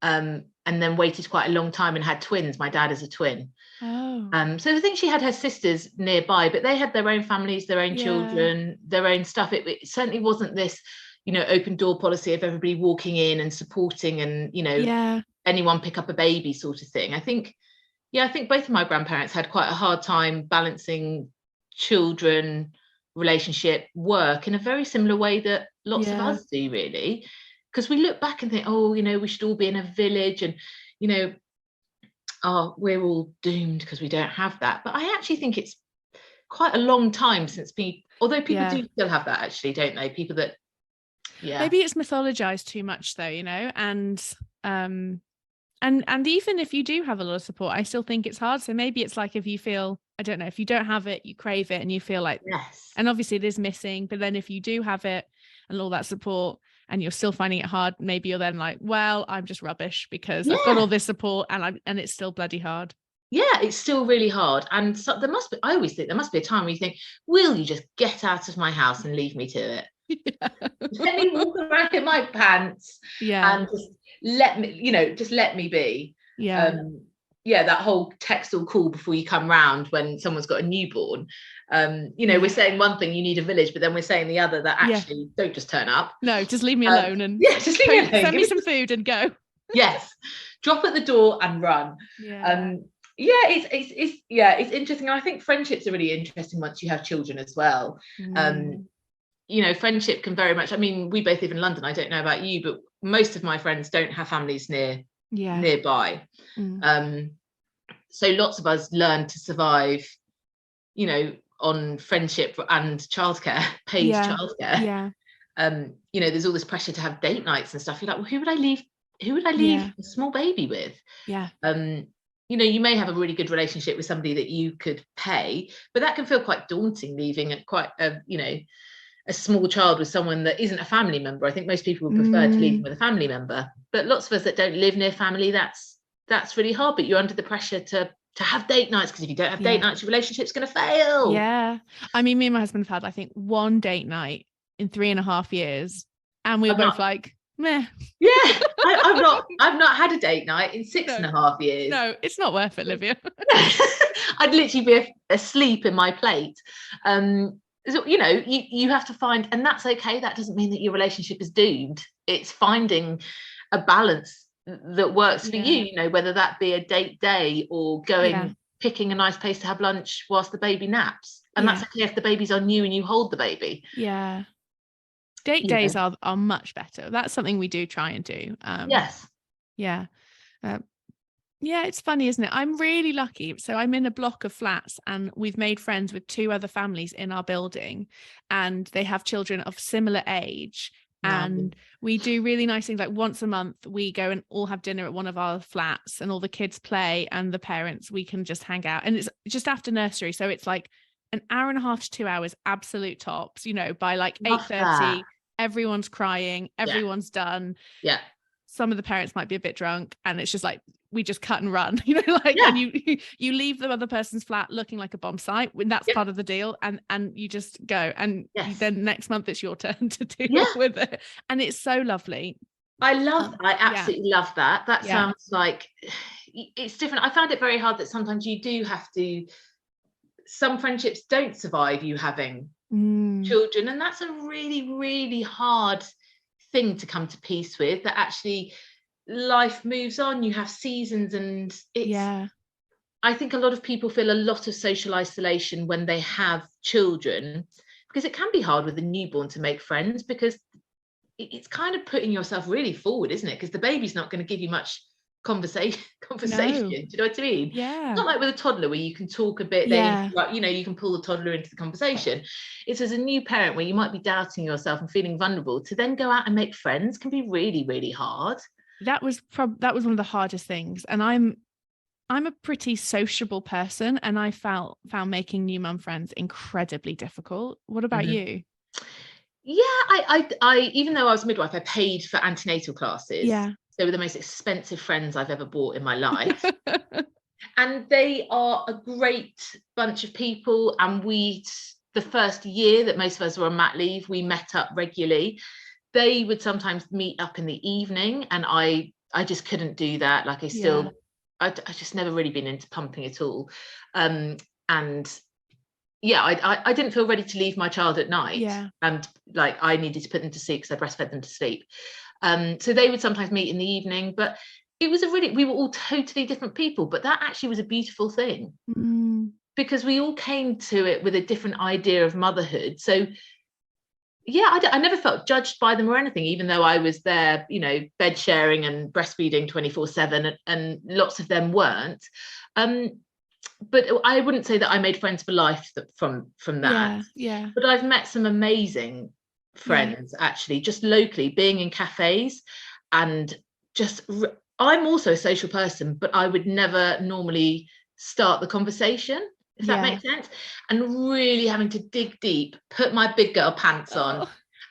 S2: and then waited quite a long time and had twins. My dad is a twin. So I think she had her sisters nearby, but they had their own families, their own children, their own stuff. It certainly wasn't this, open door policy of everybody walking in and supporting and, anyone pick up a baby sort of thing. I think both of my grandparents had quite a hard time balancing children, relationship, work in a very similar way that lots of us do, really. Because we look back and think, we should all be in a village and, we're all doomed because we don't have that. But I actually think it's quite a long time since although people do still have that, actually, don't they? People that,
S1: maybe it's mythologized too much though, and even if you do have a lot of support, I still think it's hard. So maybe it's like, if you feel, I don't know, if you don't have it, you crave it and you feel like, and obviously it is missing, but then if you do have it and all that support and you're still finding it hard, maybe you're then like, well, I'm just rubbish because I've got all this support and it's still bloody hard.
S2: Yeah, it's still really hard. And so I always think there must be a time where you think, will you just get out of my house and leave me to it? Let me walk around in my pants and just let me be. That whole text or call before you come round when someone's got a newborn. We're saying one thing, you need a village, but then we're saying the other, that actually don't just turn up.
S1: No, just leave me alone and
S2: just leave me alone.
S1: Send me some food and go.
S2: Yes, drop at the door and run. It's interesting. I think friendships are really interesting once you have children as well. Friendship can very much, we both live in London. I don't know about you, but most of my friends don't have families nearby. So lots of us learn to survive, on friendship and childcare, paid childcare. There's all this pressure to have date nights and stuff. You're like, well, who would I leave a small baby with? You may have a really good relationship with somebody that you could pay, but that can feel quite daunting, leaving at quite a small child with someone that isn't a family member. I think most people would prefer to leave them with a family member, but lots of us that don't live near family, that's really hard. But you're under the pressure to have date nights, because if you don't have date nights, your relationship's going to fail.
S1: Me and my husband have had, I think, one date night in 3.5 years, and we were both like, meh.
S2: I've not had a date night in 6.5 years.
S1: No, it's not worth it, Olivia.
S2: I'd literally be asleep in my plate. So, you have to find, and that's okay. That doesn't mean that your relationship is doomed. It's finding a balance that works for you, whether that be a date day or picking a nice place to have lunch whilst the baby naps. And that's okay if the baby's on you and you hold the baby.
S1: Date days are much better. That's something we do try and do. It's funny, isn't it? I'm really lucky. So I'm in a block of flats and we've made friends with 2 other families in our building, and they have children of similar age. And we do really nice things, like once a month we go and all have dinner at one of our flats, and all the kids play and the parents, we can just hang out, and it's just after nursery, so it's like an hour and a half to 2 hours absolute tops. By like 8:30 everyone's crying, everyone's done. Some of the parents might be a bit drunk, and it's just like we just cut and run, and you leave the other person's flat looking like a bomb site when that's part of the deal, and you just go, and then next month it's your turn to deal with it, and it's so lovely.
S2: I absolutely love that. That sounds like it's different. I found it very hard that sometimes you do have to, some friendships don't survive you having children, and that's a really, really hard thing to come to peace with, that actually life moves on, you have seasons, and it's I think a lot of people feel a lot of social isolation when they have children, because it can be hard with a newborn to make friends, because it's kind of putting yourself really forward, isn't it? Because the baby's not going to give you much conversation.
S1: No.
S2: Do you know what I mean? It's not like with a toddler where you can talk a bit, then you can pull the toddler into the conversation. It's as a new parent where you might be doubting yourself and feeling vulnerable, to then go out and make friends can be really, really hard.
S1: That was one of the hardest things, and I'm a pretty sociable person, and I found making new mum friends incredibly difficult. What about you?
S2: I even though I was a midwife, I paid for antenatal classes. They were the most expensive friends I've ever bought in my life. And they are a great bunch of people, and the first year that most of us were on mat leave, we met up regularly. They would sometimes meet up in the evening, and I just couldn't do that. Like I just never really been into pumping at all. And yeah, I didn't feel ready to leave my child at night.
S1: Yeah.
S2: And like I needed to put them to sleep because I breastfed them to sleep. So they would sometimes meet in the evening, but it was we were all totally different people, but that actually was a beautiful thing. Because we all came to it with a different idea of motherhood. So yeah, I never felt judged by them or anything, even though I was there, you know, bed sharing and breastfeeding 24/7, and lots of them weren't. But I wouldn't say that I made friends for life from that.
S1: Yeah.
S2: But I've met some amazing friends actually, just locally, being in cafes, and just I'm also a social person, but I would never normally start the conversation, if that makes sense. And really having to dig deep, put my big girl pants on,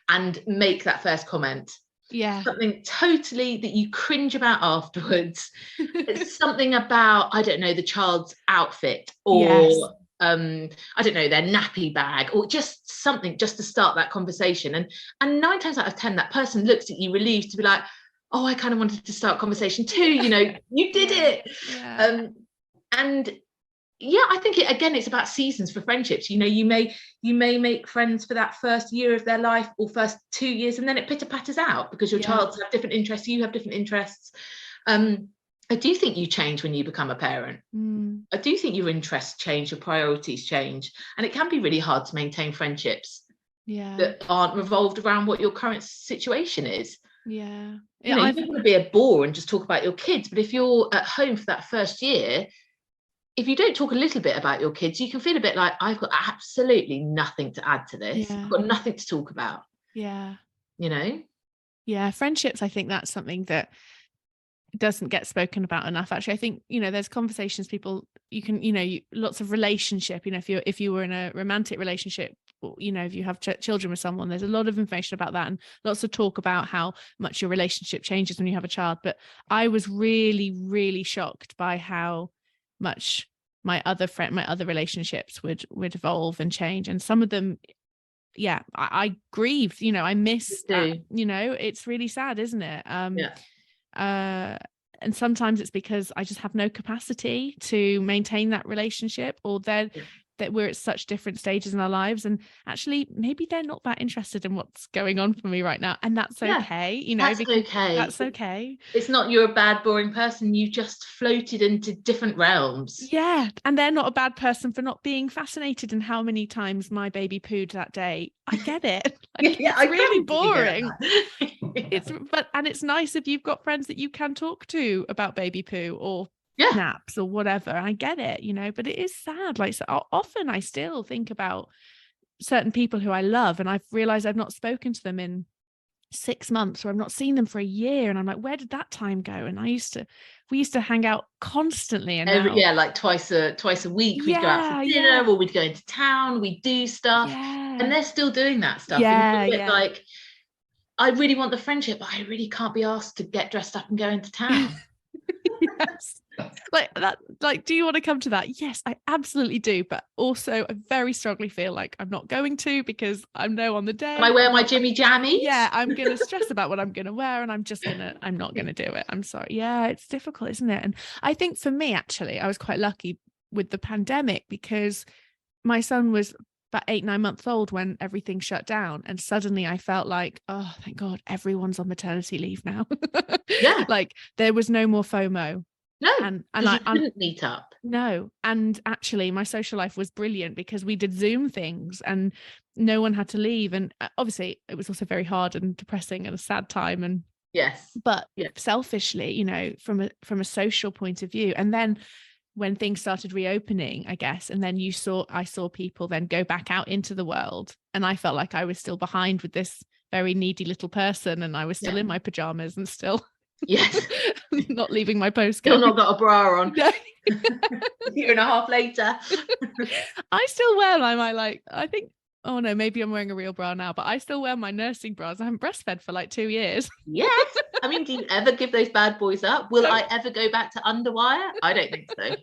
S2: and make that first comment. Something totally that you cringe about afterwards. It's something about, I don't know, the child's outfit, or I don't know, their nappy bag, or just something just to start that conversation. And 9 times out of 10, that person looks at you relieved to be like, oh, I kind of wanted to start conversation too, you know, you did it. And yeah, I think it's about seasons for friendships. You know, you may make friends for that first year of their life or first 2 years, and then it pitter patters out because your child's have different interests, you have different interests. I do think you change when you become a parent. I do think your interests change, your priorities change, and it can be really hard to maintain friendships that aren't revolved around what your current situation is. You know, you don't want to be a bore and just talk about your kids, but if you're at home for that first year, if you don't talk a little bit about your kids, you can feel a bit like, I've got absolutely nothing to add to this. I've got nothing to talk about. You know?
S1: Friendships, I think that's something that doesn't get spoken about enough. Actually, I think, you know, there's conversations people, you can, you know, lots of relationship, you know, if you were in a romantic relationship, or, you know, if you have children with someone, there's a lot of information about that and lots of talk about how much your relationship changes when you have a child. But I was really, really shocked by how much my other relationships would evolve and change, and some of them I grieved, you know, I missed you know, it's really sad, isn't it? And sometimes it's because I just have no capacity to maintain that relationship, or that we're at such different stages in our lives, and actually maybe they're not that interested in what's going on for me right now, and that's okay, you know, that's okay.
S2: It's not you're a bad boring person, you just floated into different realms.
S1: And they're not a bad person for not being fascinated in how many times my baby pooed that day. I get it. Like, it's really boring. And it's nice if you've got friends that you can talk to about baby poo or naps or whatever. I get it, you know, but it is sad. Like, so often I still think about certain people who I love, and I've realized I've not spoken to them in 6 months, or I've not seen them for a year, and I'm like, where did that time go? And we used to hang out constantly, and
S2: like twice a week we'd go out for dinner, or we'd go into town, we'd do stuff, and they're still doing that stuff. Like, I really want the friendship, but I really can't be asked to get dressed up and go into town.
S1: Like that, like, do you want to come to that? Yes, I absolutely do, but also I very strongly feel like I'm not going to, because I know on the day
S2: I wear my Jimmy jammies,
S1: I'm gonna stress about what I'm gonna wear, and I'm not gonna do it. I'm sorry. It's difficult, isn't it? And I think for me, actually, I was quite lucky with the pandemic, because my son was about 8-9 months old when everything shut down, and suddenly I felt like, oh, thank God, everyone's on maternity leave now. Like, there was no more FOMO.
S2: And I couldn't meet up.
S1: No. And actually my social life was brilliant, because we did Zoom things and no one had to leave. And obviously it was also very hard and depressing and a sad time. And but selfishly, you know, from a social point of view. And then when things started reopening, I guess, and then I saw people then go back out into the world, and I felt like I was still behind with this very needy little person, and I was still in my pajamas and still not leaving my postcode.
S2: Still not got a bra on. Year and a half later.
S1: I still wear I think, oh no, maybe I'm wearing a real bra now, but I still wear my nursing bras. I haven't breastfed for like 2 years.
S2: Yes. I mean, do you ever give those bad boys up? Will I ever go back to underwire? I don't think so.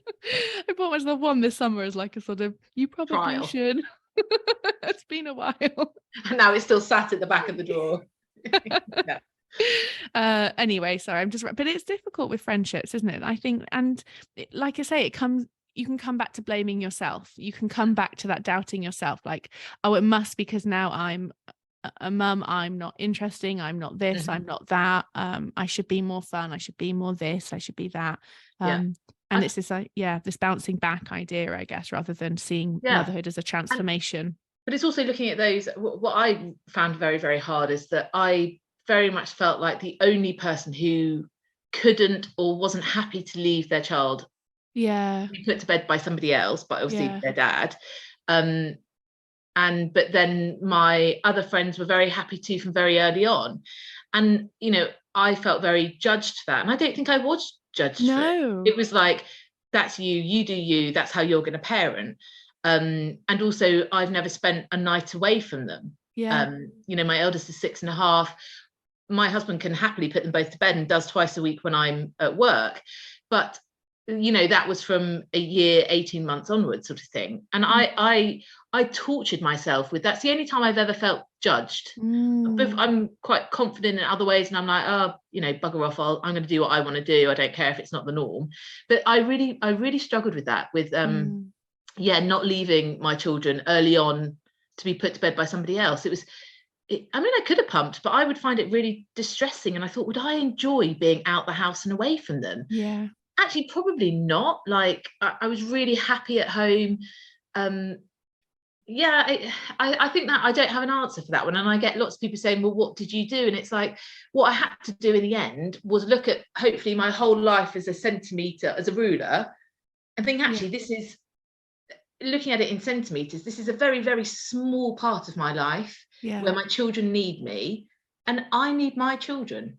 S1: I bought myself one this summer as like a sort of, you probably should. It's been a while.
S2: And now it's still sat at the back of the drawer. Yeah.
S1: Anyway, sorry, but it's difficult with friendships, isn't it? I think, and like I say, you can come back to blaming yourself. You can come back to that doubting yourself, like, oh, it must because now I'm a mum, I'm not interesting, I'm not this, I'm not that, I should be more fun, I should be more this, I should be that. And it's this this bouncing back idea, I guess, rather than seeing motherhood as a transformation.
S2: But it's also looking at those, what I found very, very hard is that I very much felt like the only person who couldn't or wasn't happy to leave their child be put to bed by somebody else, but obviously their dad. But then my other friends were very happy to from very early on. And, you know, I felt very judged for that. And I don't think I was judged for it. It was like, that's you do you, that's how you're going to parent. And also I've never spent a night away from them. You know, my eldest is 6.5. My husband can happily put them both to bed and does twice a week when I'm at work. But, you know, that was from a year, 18 months onwards, sort of thing. And I tortured myself with, that's the only time I've ever felt judged. I'm quite confident in other ways, and I'm like, oh, you know, bugger off, I'm going to do what I want to do. I don't care if it's not the norm. But I really struggled with that, with not leaving my children early on to be put to bed by somebody else. I mean, I could have pumped, but I would find it really distressing. And I thought, would I enjoy being out the house and away from them? Actually, probably not. Like, I was really happy at home. I think that I don't have an answer for that one. And I get lots of people saying, well, what did you do? And it's like, what I had to do in the end was look at, hopefully, my whole life as a centimetre, as a ruler, and think, actually, this is, looking at it in centimetres, this is a very, very small part of my life where my children need me, and I need my children.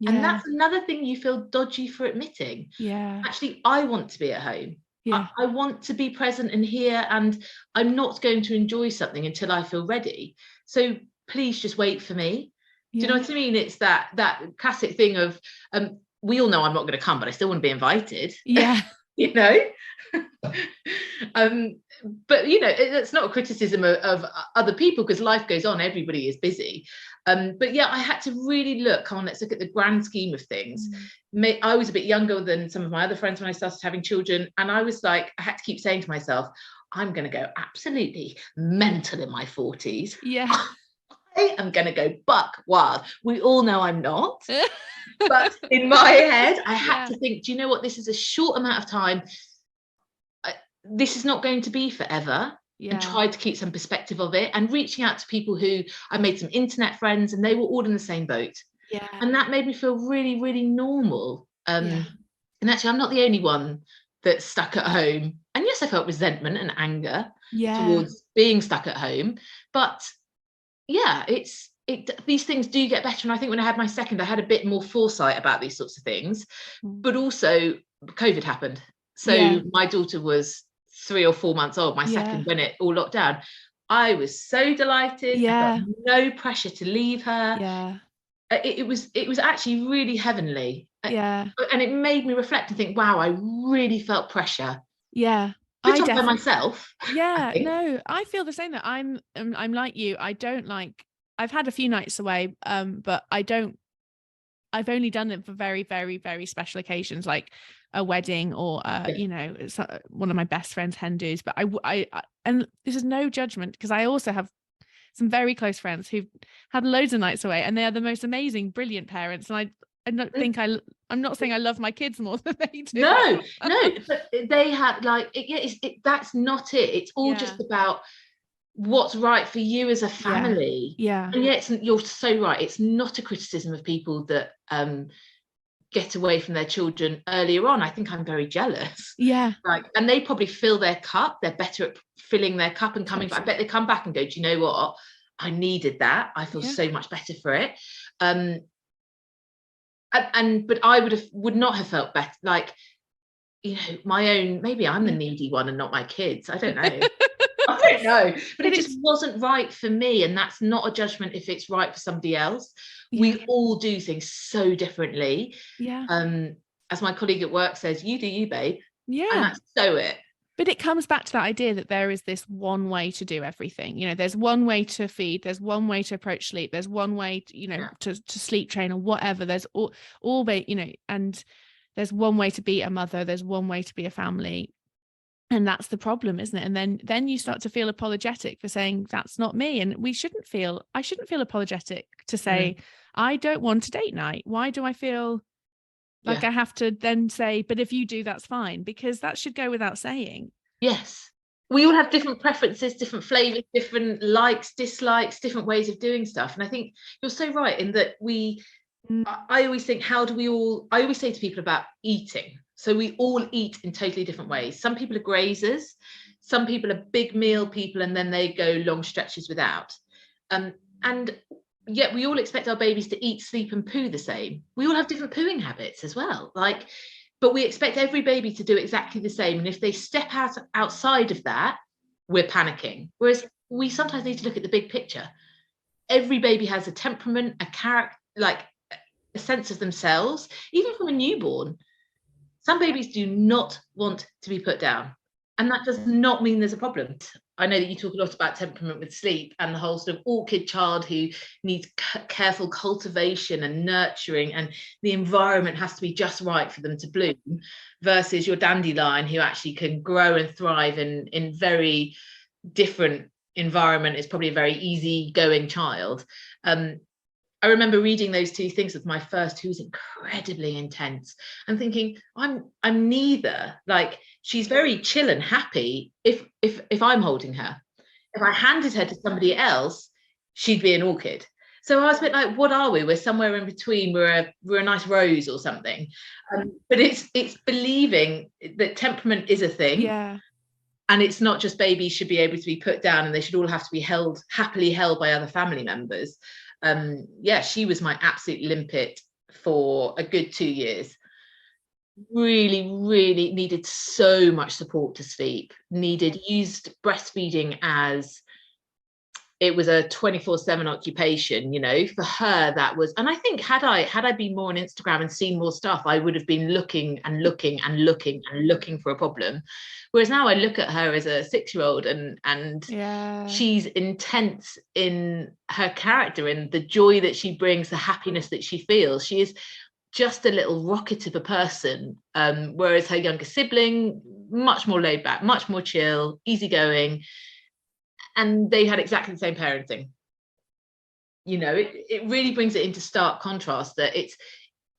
S2: And that's another thing you feel dodgy for admitting. Actually, I want to be at home. I want to be present and here, and I'm not going to enjoy something until I feel ready. So please just wait for me. Do you know what I mean? It's that classic thing of, we all know I'm not going to come, but I still want to be invited. You know? But you know, it's not a criticism of other people, because life goes on, everybody is busy. But yeah, I had to really look on, let's look at the grand scheme of things. I was a bit younger than some of my other friends when I started having children, and I was like, I had to keep saying to myself, I'm going to go absolutely mental in my 40s. I am going to go buck wild. We all know I'm not. But in my head, I had to think, do you know what? This is a short amount of time. This is not going to be forever. And try to keep some perspective of it, and reaching out to people who I made some internet friends, and they were all in the same boat. And that made me feel really, really normal. And actually, I'm not the only one that's stuck at home. And yes, I felt resentment and anger towards being stuck at home. But these things do get better. And I think when I had my second, I had a bit more foresight about these sorts of things. But also, COVID happened. So my daughter was 3 or 4 months old, my second, when it all locked down. I was so delighted. I felt no pressure to leave her. It was actually really heavenly. And it made me reflect and think, wow, I really felt pressure. Put on by myself.
S1: I feel the same. That I'm like you. I don't like, I've had a few nights away, but I've only done it for very, very, very special occasions, like a wedding or you know, it's one of my best friends' hen do's. But I and this is no judgment, because I also have some very close friends who've had loads of nights away, and they are the most amazing, brilliant parents. And I don't think I'm not saying I love my kids more than they do.
S2: No, but they had like that's not it. It's all just about what's right for you as a family. And you're so right. It's not a criticism of people that get away from their children earlier on. I think I'm very jealous. And they probably fill their cup. They're better at filling their cup and coming back. I bet they come back and go, do you know what? I needed that. I feel so much better for it. But I would not have felt better. Like, you know, my own, maybe I'm the needy one and not my kids. I don't know. I don't know, but it just wasn't right for me. And that's not a judgment if it's right for somebody else. We all do things so differently. As my colleague at work says, you do you, babe. And that's so it.
S1: But it comes back to that idea that there is this one way to do everything. You know, there's one way to feed, there's one way to approach sleep, there's one way, to sleep train or whatever. There's all and there's one way to be a mother, there's one way to be a family. And that's the problem, isn't it? And then you start to feel apologetic for saying that's not me. And I shouldn't feel apologetic to say, I don't want a date night. Why do I feel like I have to then say, but if you do, that's fine? Because that should go without saying.
S2: Yes. We all have different preferences, different flavors, different likes, dislikes, different ways of doing stuff. And I think you're so right in that I always think, I always say to people about eating. So we all eat in totally different ways. Some people are grazers, some people are big meal people, and then they go long stretches without. And yet we all expect our babies to eat, sleep and poo the same. We all have different pooing habits as well. But we expect every baby to do exactly the same. And if they step outside of that, we're panicking. Whereas we sometimes need to look at the big picture. Every baby has a temperament, a character, like a sense of themselves, even from a newborn. Some babies do not want to be put down. And that does not mean there's a problem. I know that you talk a lot about temperament with sleep and the whole sort of orchid child who needs careful cultivation and nurturing, and the environment has to be just right for them to bloom, versus your dandelion who actually can grow and thrive in very different environment. Is probably a very easygoing child. I remember reading those two things with my first, who's incredibly intense, and thinking, I'm neither. Like, she's very chill and happy if I'm holding her. If I handed her to somebody else, she'd be an orchid. So I was a bit like, what are we? We're somewhere in between. We're a nice rose or something. But it's believing that temperament is a thing.
S1: Yeah.
S2: And it's not just babies should be able to be put down and they should all have to be happily held by other family members. She was my absolute limpet for a good 2 years. Really, really needed so much support to sleep. Used breastfeeding as it was a 24/7 occupation, for her that was. And I think had I been more on Instagram and seen more stuff, I would have been looking and looking and looking and looking for a problem. Whereas now I look at her as a 6-year-old and she's intense in her character and the joy that she brings, the happiness that she feels. She is just a little rocket of a person, whereas her younger sibling, much more laid back, much more chill, easygoing. And they had exactly the same parenting. It really brings it into stark contrast that it's,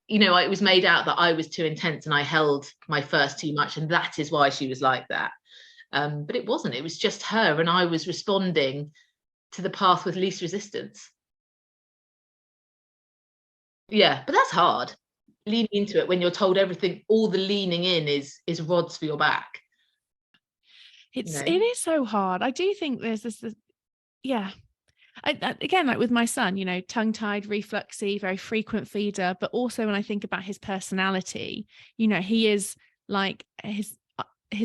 S2: it was made out that I was too intense and I held my first too much, and that is why she was like that. But it wasn't. It was just her, and I was responding to the path with least resistance. Yeah, but that's hard. Leaning into it when you're told everything, all the leaning in is rods for your back.
S1: It is so hard. I do think there's this again, like with my son, tongue-tied, refluxy, very frequent feeder, but also when I think about his personality, he is like his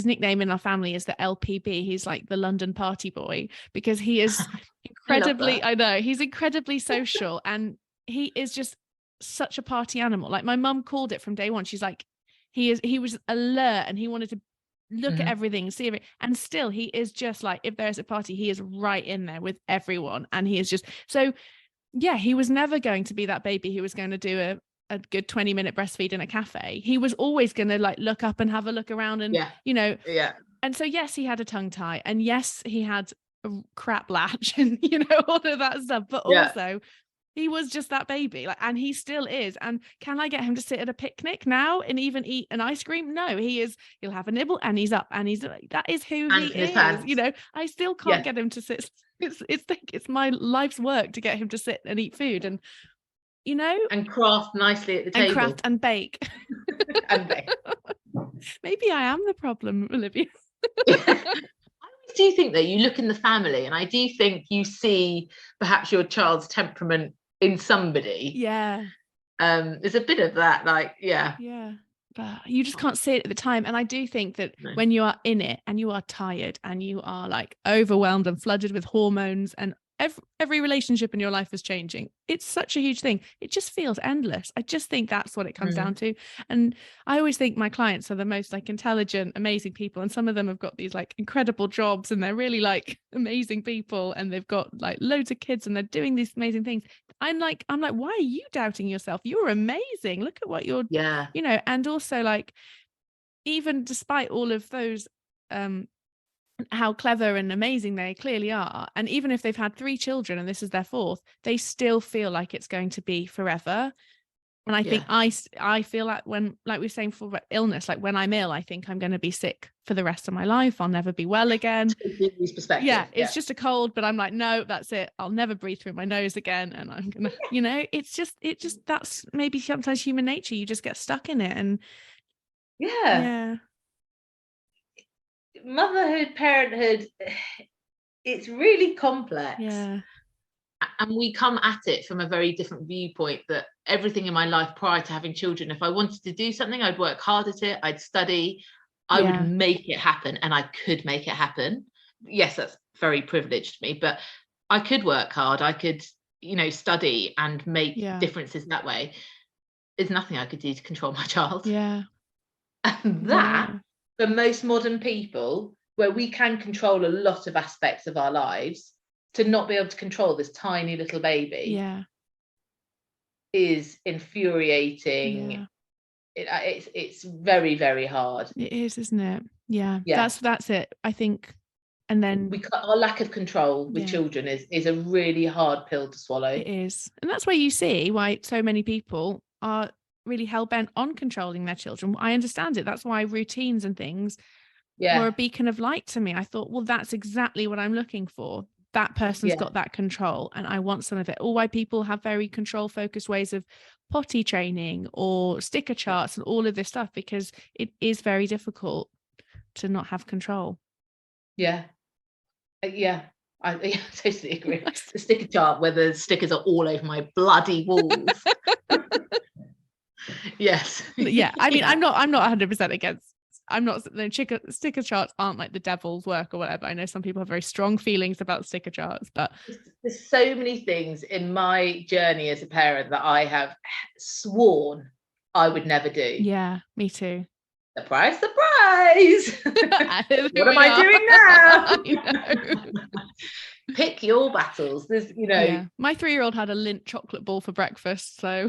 S1: nickname in our family is the LPB. He's like the London party boy, because he is incredibly, I know, he's incredibly social, and he is just such a party animal. Like my mum called it from day one. She's like, he was alert and he wanted to look at everything, see it, and still he is just like, if there's a party, he is right in there with everyone, and he is just so. Yeah, he was never going to be that baby who was going to do a good 20-minute breastfeed in a cafe. He was always going to like look up and have a look around, and and so yes, he had a tongue tie, and yes, he had a crap latch and all of that stuff, but also he was just that baby, like, and he still is. And can I get him to sit at a picnic now and even eat an ice cream? No, he'll have a nibble and he's up, and he's like, that is who he is. I still can't get him to sit. It's my life's work to get him to sit and eat food and
S2: and craft nicely at the table.
S1: And craft and bake.
S2: And bake.
S1: Maybe I am the problem, Olivia.
S2: I do think that you look in the family, and I do think you see perhaps your child's temperament in somebody.
S1: Yeah.
S2: There's a bit of that, like,
S1: yeah, but you just can't see it at the time. And I do think that when you are in it and you are tired and you are like overwhelmed and flooded with hormones and every relationship in your life is changing. It's such a huge thing. It just feels endless. I just think that's what it comes down to. And I always think my clients are the most like intelligent, amazing people. And some of them have got these like incredible jobs and they're really like amazing people and they've got like loads of kids and they're doing these amazing things. I'm like, why are you doubting yourself? You're amazing. Look at what you're, you know, and also like, even despite all of those, how clever and amazing they clearly are, and even if they've had 3 children and this is their 4th, they still feel like it's going to be forever. And I think I feel like when, like we were saying before about illness, like when I'm ill, I think I'm going to be sick for the rest of my life. I'll never be well again. It's just a cold, but I'm like, no, that's it. I'll never breathe through my nose again. And I'm gonna, you know, it's just that's maybe sometimes human nature. You just get stuck in it. And
S2: motherhood, parenthood, it's really complex. And we come at it from a very different viewpoint, that everything in my life prior to having children, if I wanted to do something, I'd work hard at it, I'd study, I would make it happen, and I could make it happen. Yes, that's very privileged me, but I could work hard, I could, you know, study and make differences that way. There's nothing I could do to control my child. And that, for most modern people, where we can control a lot of aspects of our lives, to not be able to control this tiny little baby is infuriating. It's very, very hard.
S1: It is, isn't it? That's it, I think. And then
S2: our lack of control with children is a really hard pill to swallow.
S1: It is. And that's why you see why so many people are really hell-bent on controlling their children. I understand it. That's why routines and things were a beacon of light to me. I thought, well, that's exactly what I'm looking for. That person's got that control and I want some of it. Or why people have very control focused ways of potty training or sticker charts and all of this stuff, because it is very difficult to not have control.
S2: I totally agree. The sticker chart where the stickers are all over my bloody walls. I mean, I'm not 100% against. I'm not, sticker charts aren't like the devil's work or whatever. I know some people have very strong feelings about sticker charts, but there's so many things in my journey as a parent that I have sworn I would never do.
S1: Yeah, me too.
S2: Surprise, surprise. What am I doing now? Pick your battles. There's, you know.
S1: My 3-year-old had a Lindt chocolate ball for breakfast, so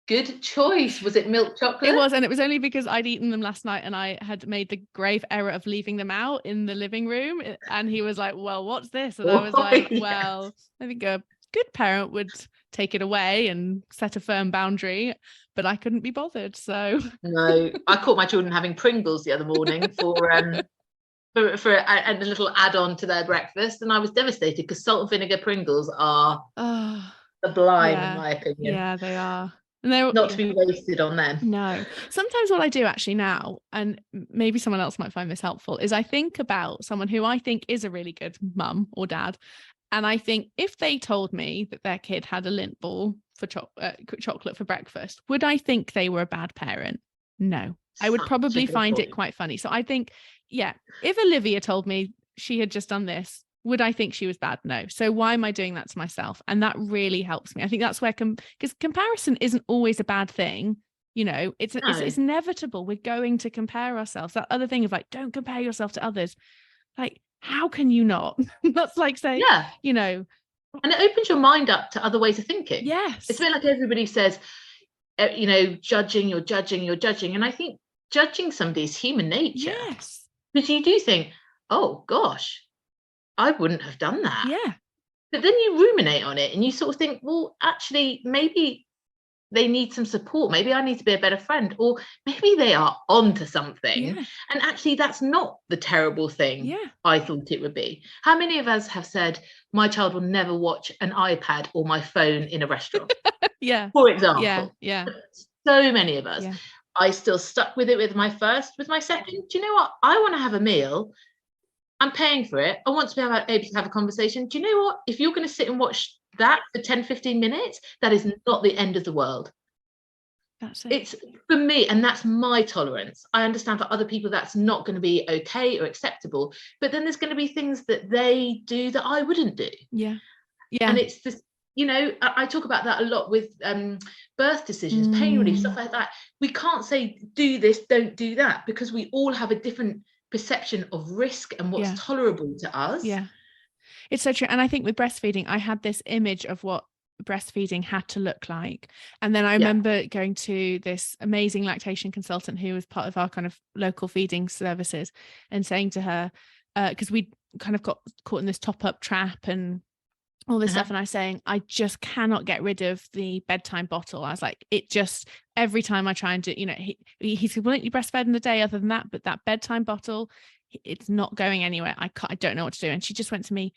S2: good choice. Was it milk chocolate?
S1: It was, and it was only because I'd eaten them last night and I had made the grave error of leaving them out in the living room. And he was like, well, what's this? And I was like, well, I think a good parent would take it away and set a firm boundary, but I couldn't be bothered. So
S2: no, I caught my children having Pringles the other morning for a little add-on to their breakfast, and I was devastated because salt and vinegar Pringles are sublime in my opinion.
S1: Yeah, they are. And they're
S2: not to be wasted on them.
S1: No. Sometimes what I do actually now, and maybe someone else might find this helpful, is I think about someone who I think is a really good mum or dad. And I think if they told me that their kid had a Lindt ball for chocolate for breakfast, would I think they were a bad parent? No. I would probably find it quite funny. So I think, if Olivia told me she had just done this, would I think she was bad? No. So why am I doing that to myself? And that really helps me. I think that's where, because comparison isn't always a bad thing. You know, it's inevitable. We're going to compare ourselves. That other thing of like, don't compare yourself to others. Like, how can you not? That's like saying, you know.
S2: And it opens your mind up to other ways of thinking.
S1: Yes.
S2: It's a bit like everybody says, you know, you're judging. And I think judging somebody is human nature.
S1: Yes.
S2: Because you do think, oh gosh, I wouldn't have done that.
S1: Yeah.
S2: But then you ruminate on it and you sort of think, well, actually, maybe they need some support. Maybe I need to be a better friend, or maybe they are onto something.
S1: Yeah.
S2: And actually, that's not the terrible thing I thought it would be. How many of us have said, my child will never watch an iPad or my phone in a restaurant? For example.
S1: Yeah.
S2: So many of us. Yeah. I still stuck with it with my first, with my second. Do you know what? I want to have a meal. I'm paying for it. I want to be able to have a conversation. Do you know what? If you're going to sit and watch that for 10, 15 minutes, that is not the end of the world.
S1: That's it.
S2: It's for me, and that's my tolerance. I understand for other people that's not going to be okay or acceptable, but then there's going to be things that they do that I wouldn't do.
S1: Yeah.
S2: And it's this, I talk about that a lot with birth decisions, pain relief, stuff like that. We can't say do this, don't do that, because we all have a different perception of risk and what's tolerable to us.
S1: Yeah, it's so true. And I think with breastfeeding, I had this image of what breastfeeding had to look like, and then I remember going to this amazing lactation consultant who was part of our kind of local feeding services, and saying to her, because we kind of got caught in this top-up trap and all this stuff, and I was saying, I just cannot get rid of the bedtime bottle. I was like, it just, every time I try and do, he said, well, you breastfed in the day other than that, but that bedtime bottle, it's not going anywhere. I don't know what to do. And she just went to me,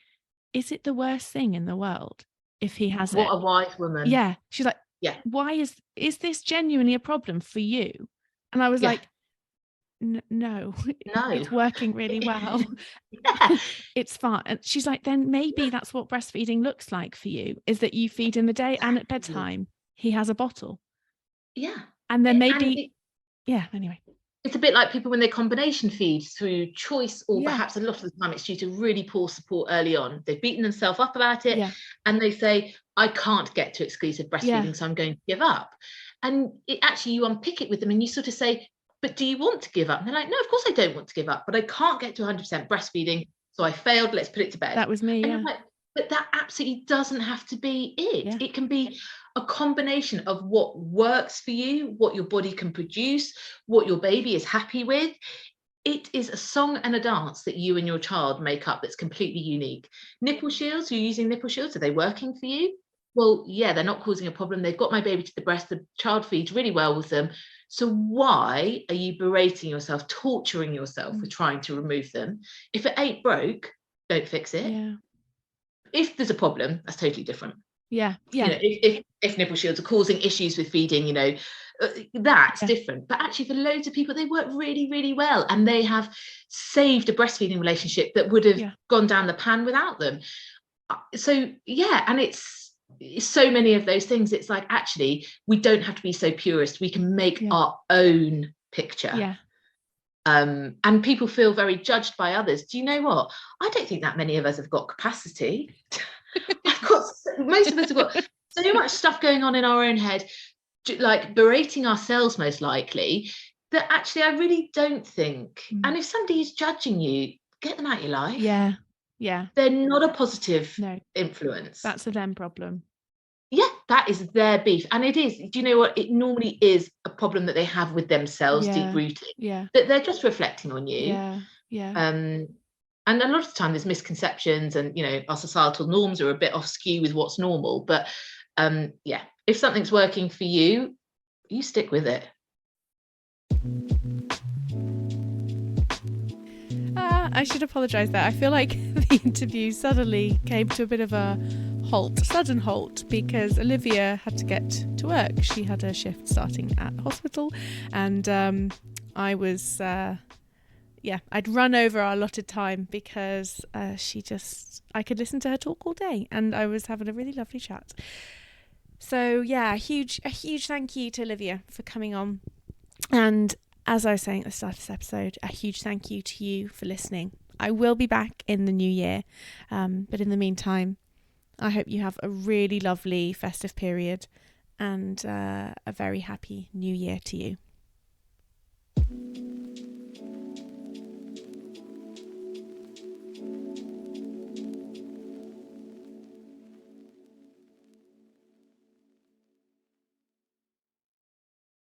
S1: is it the worst thing in the world if he has
S2: What a wise woman.
S1: Yeah. She's like, why is this genuinely a problem for you? And I was like, no, it's working really well. It's fine. And she's like, then maybe that's what breastfeeding looks like for you, is that you feed in the day and at bedtime he has a bottle. And then maybe anyway,
S2: it's a bit like people when they combination feed through choice, or perhaps a lot of the time it's due to really poor support early on. They've beaten themselves up about it, and they say, I can't get to exclusive breastfeeding, so I'm going to give up. And it actually, you unpick it with them and you sort of say, but do you want to give up? And they're like, no, of course I don't want to give up, but I can't get to 100% breastfeeding, so I failed, let's put it to bed.
S1: That was me.
S2: And you're like, but that absolutely doesn't have to be it. It can be a combination of what works for you, what your body can produce, what your baby is happy with. It is a song and a dance that you and your child make up that's completely unique. Nipple shields, you're using nipple shields, are they working for you? Well, they're not causing a problem. They've got my baby to the breast, the child feeds really well with them. So why are you berating yourself, torturing yourself for trying to remove them? If it ain't broke, don't fix it. If there's a problem, that's totally different. If nipple shields are causing issues with feeding, that's different. But actually, for loads of people, they work really, really well, and they have saved a breastfeeding relationship that would have gone down the pan without them. So and it's so many of those things. It's like, actually, we don't have to be so purist. We can make our own picture. And people feel very judged by others. Do you know what? I don't think that many of us have got capacity. Most of us have got so much stuff going on in our own head, like berating ourselves most likely, that actually I really don't think. And if somebody is judging you, get them out of your life. They're not a positive influence.
S1: That's a them problem.
S2: That is their beef. And it is, do you know what? It normally is a problem that they have with themselves, deep rooted. That they're just reflecting on you. And a lot of the time there's misconceptions, and our societal norms are a bit off skew with what's normal. But if something's working for you, you stick with it.
S1: I should apologise there. I feel like the interview suddenly came to a bit of a sudden halt, because Olivia had to get to work. She had a shift starting at hospital, and I was I'd run over our allotted time because I could listen to her talk all day, and I was having a really lovely chat. So a huge thank you to Olivia for coming on, and as I was saying at the start of this episode, a huge thank you to you for listening. I will be back in the new year, but in the meantime, I hope you have a really lovely festive period, and a very happy new year to you.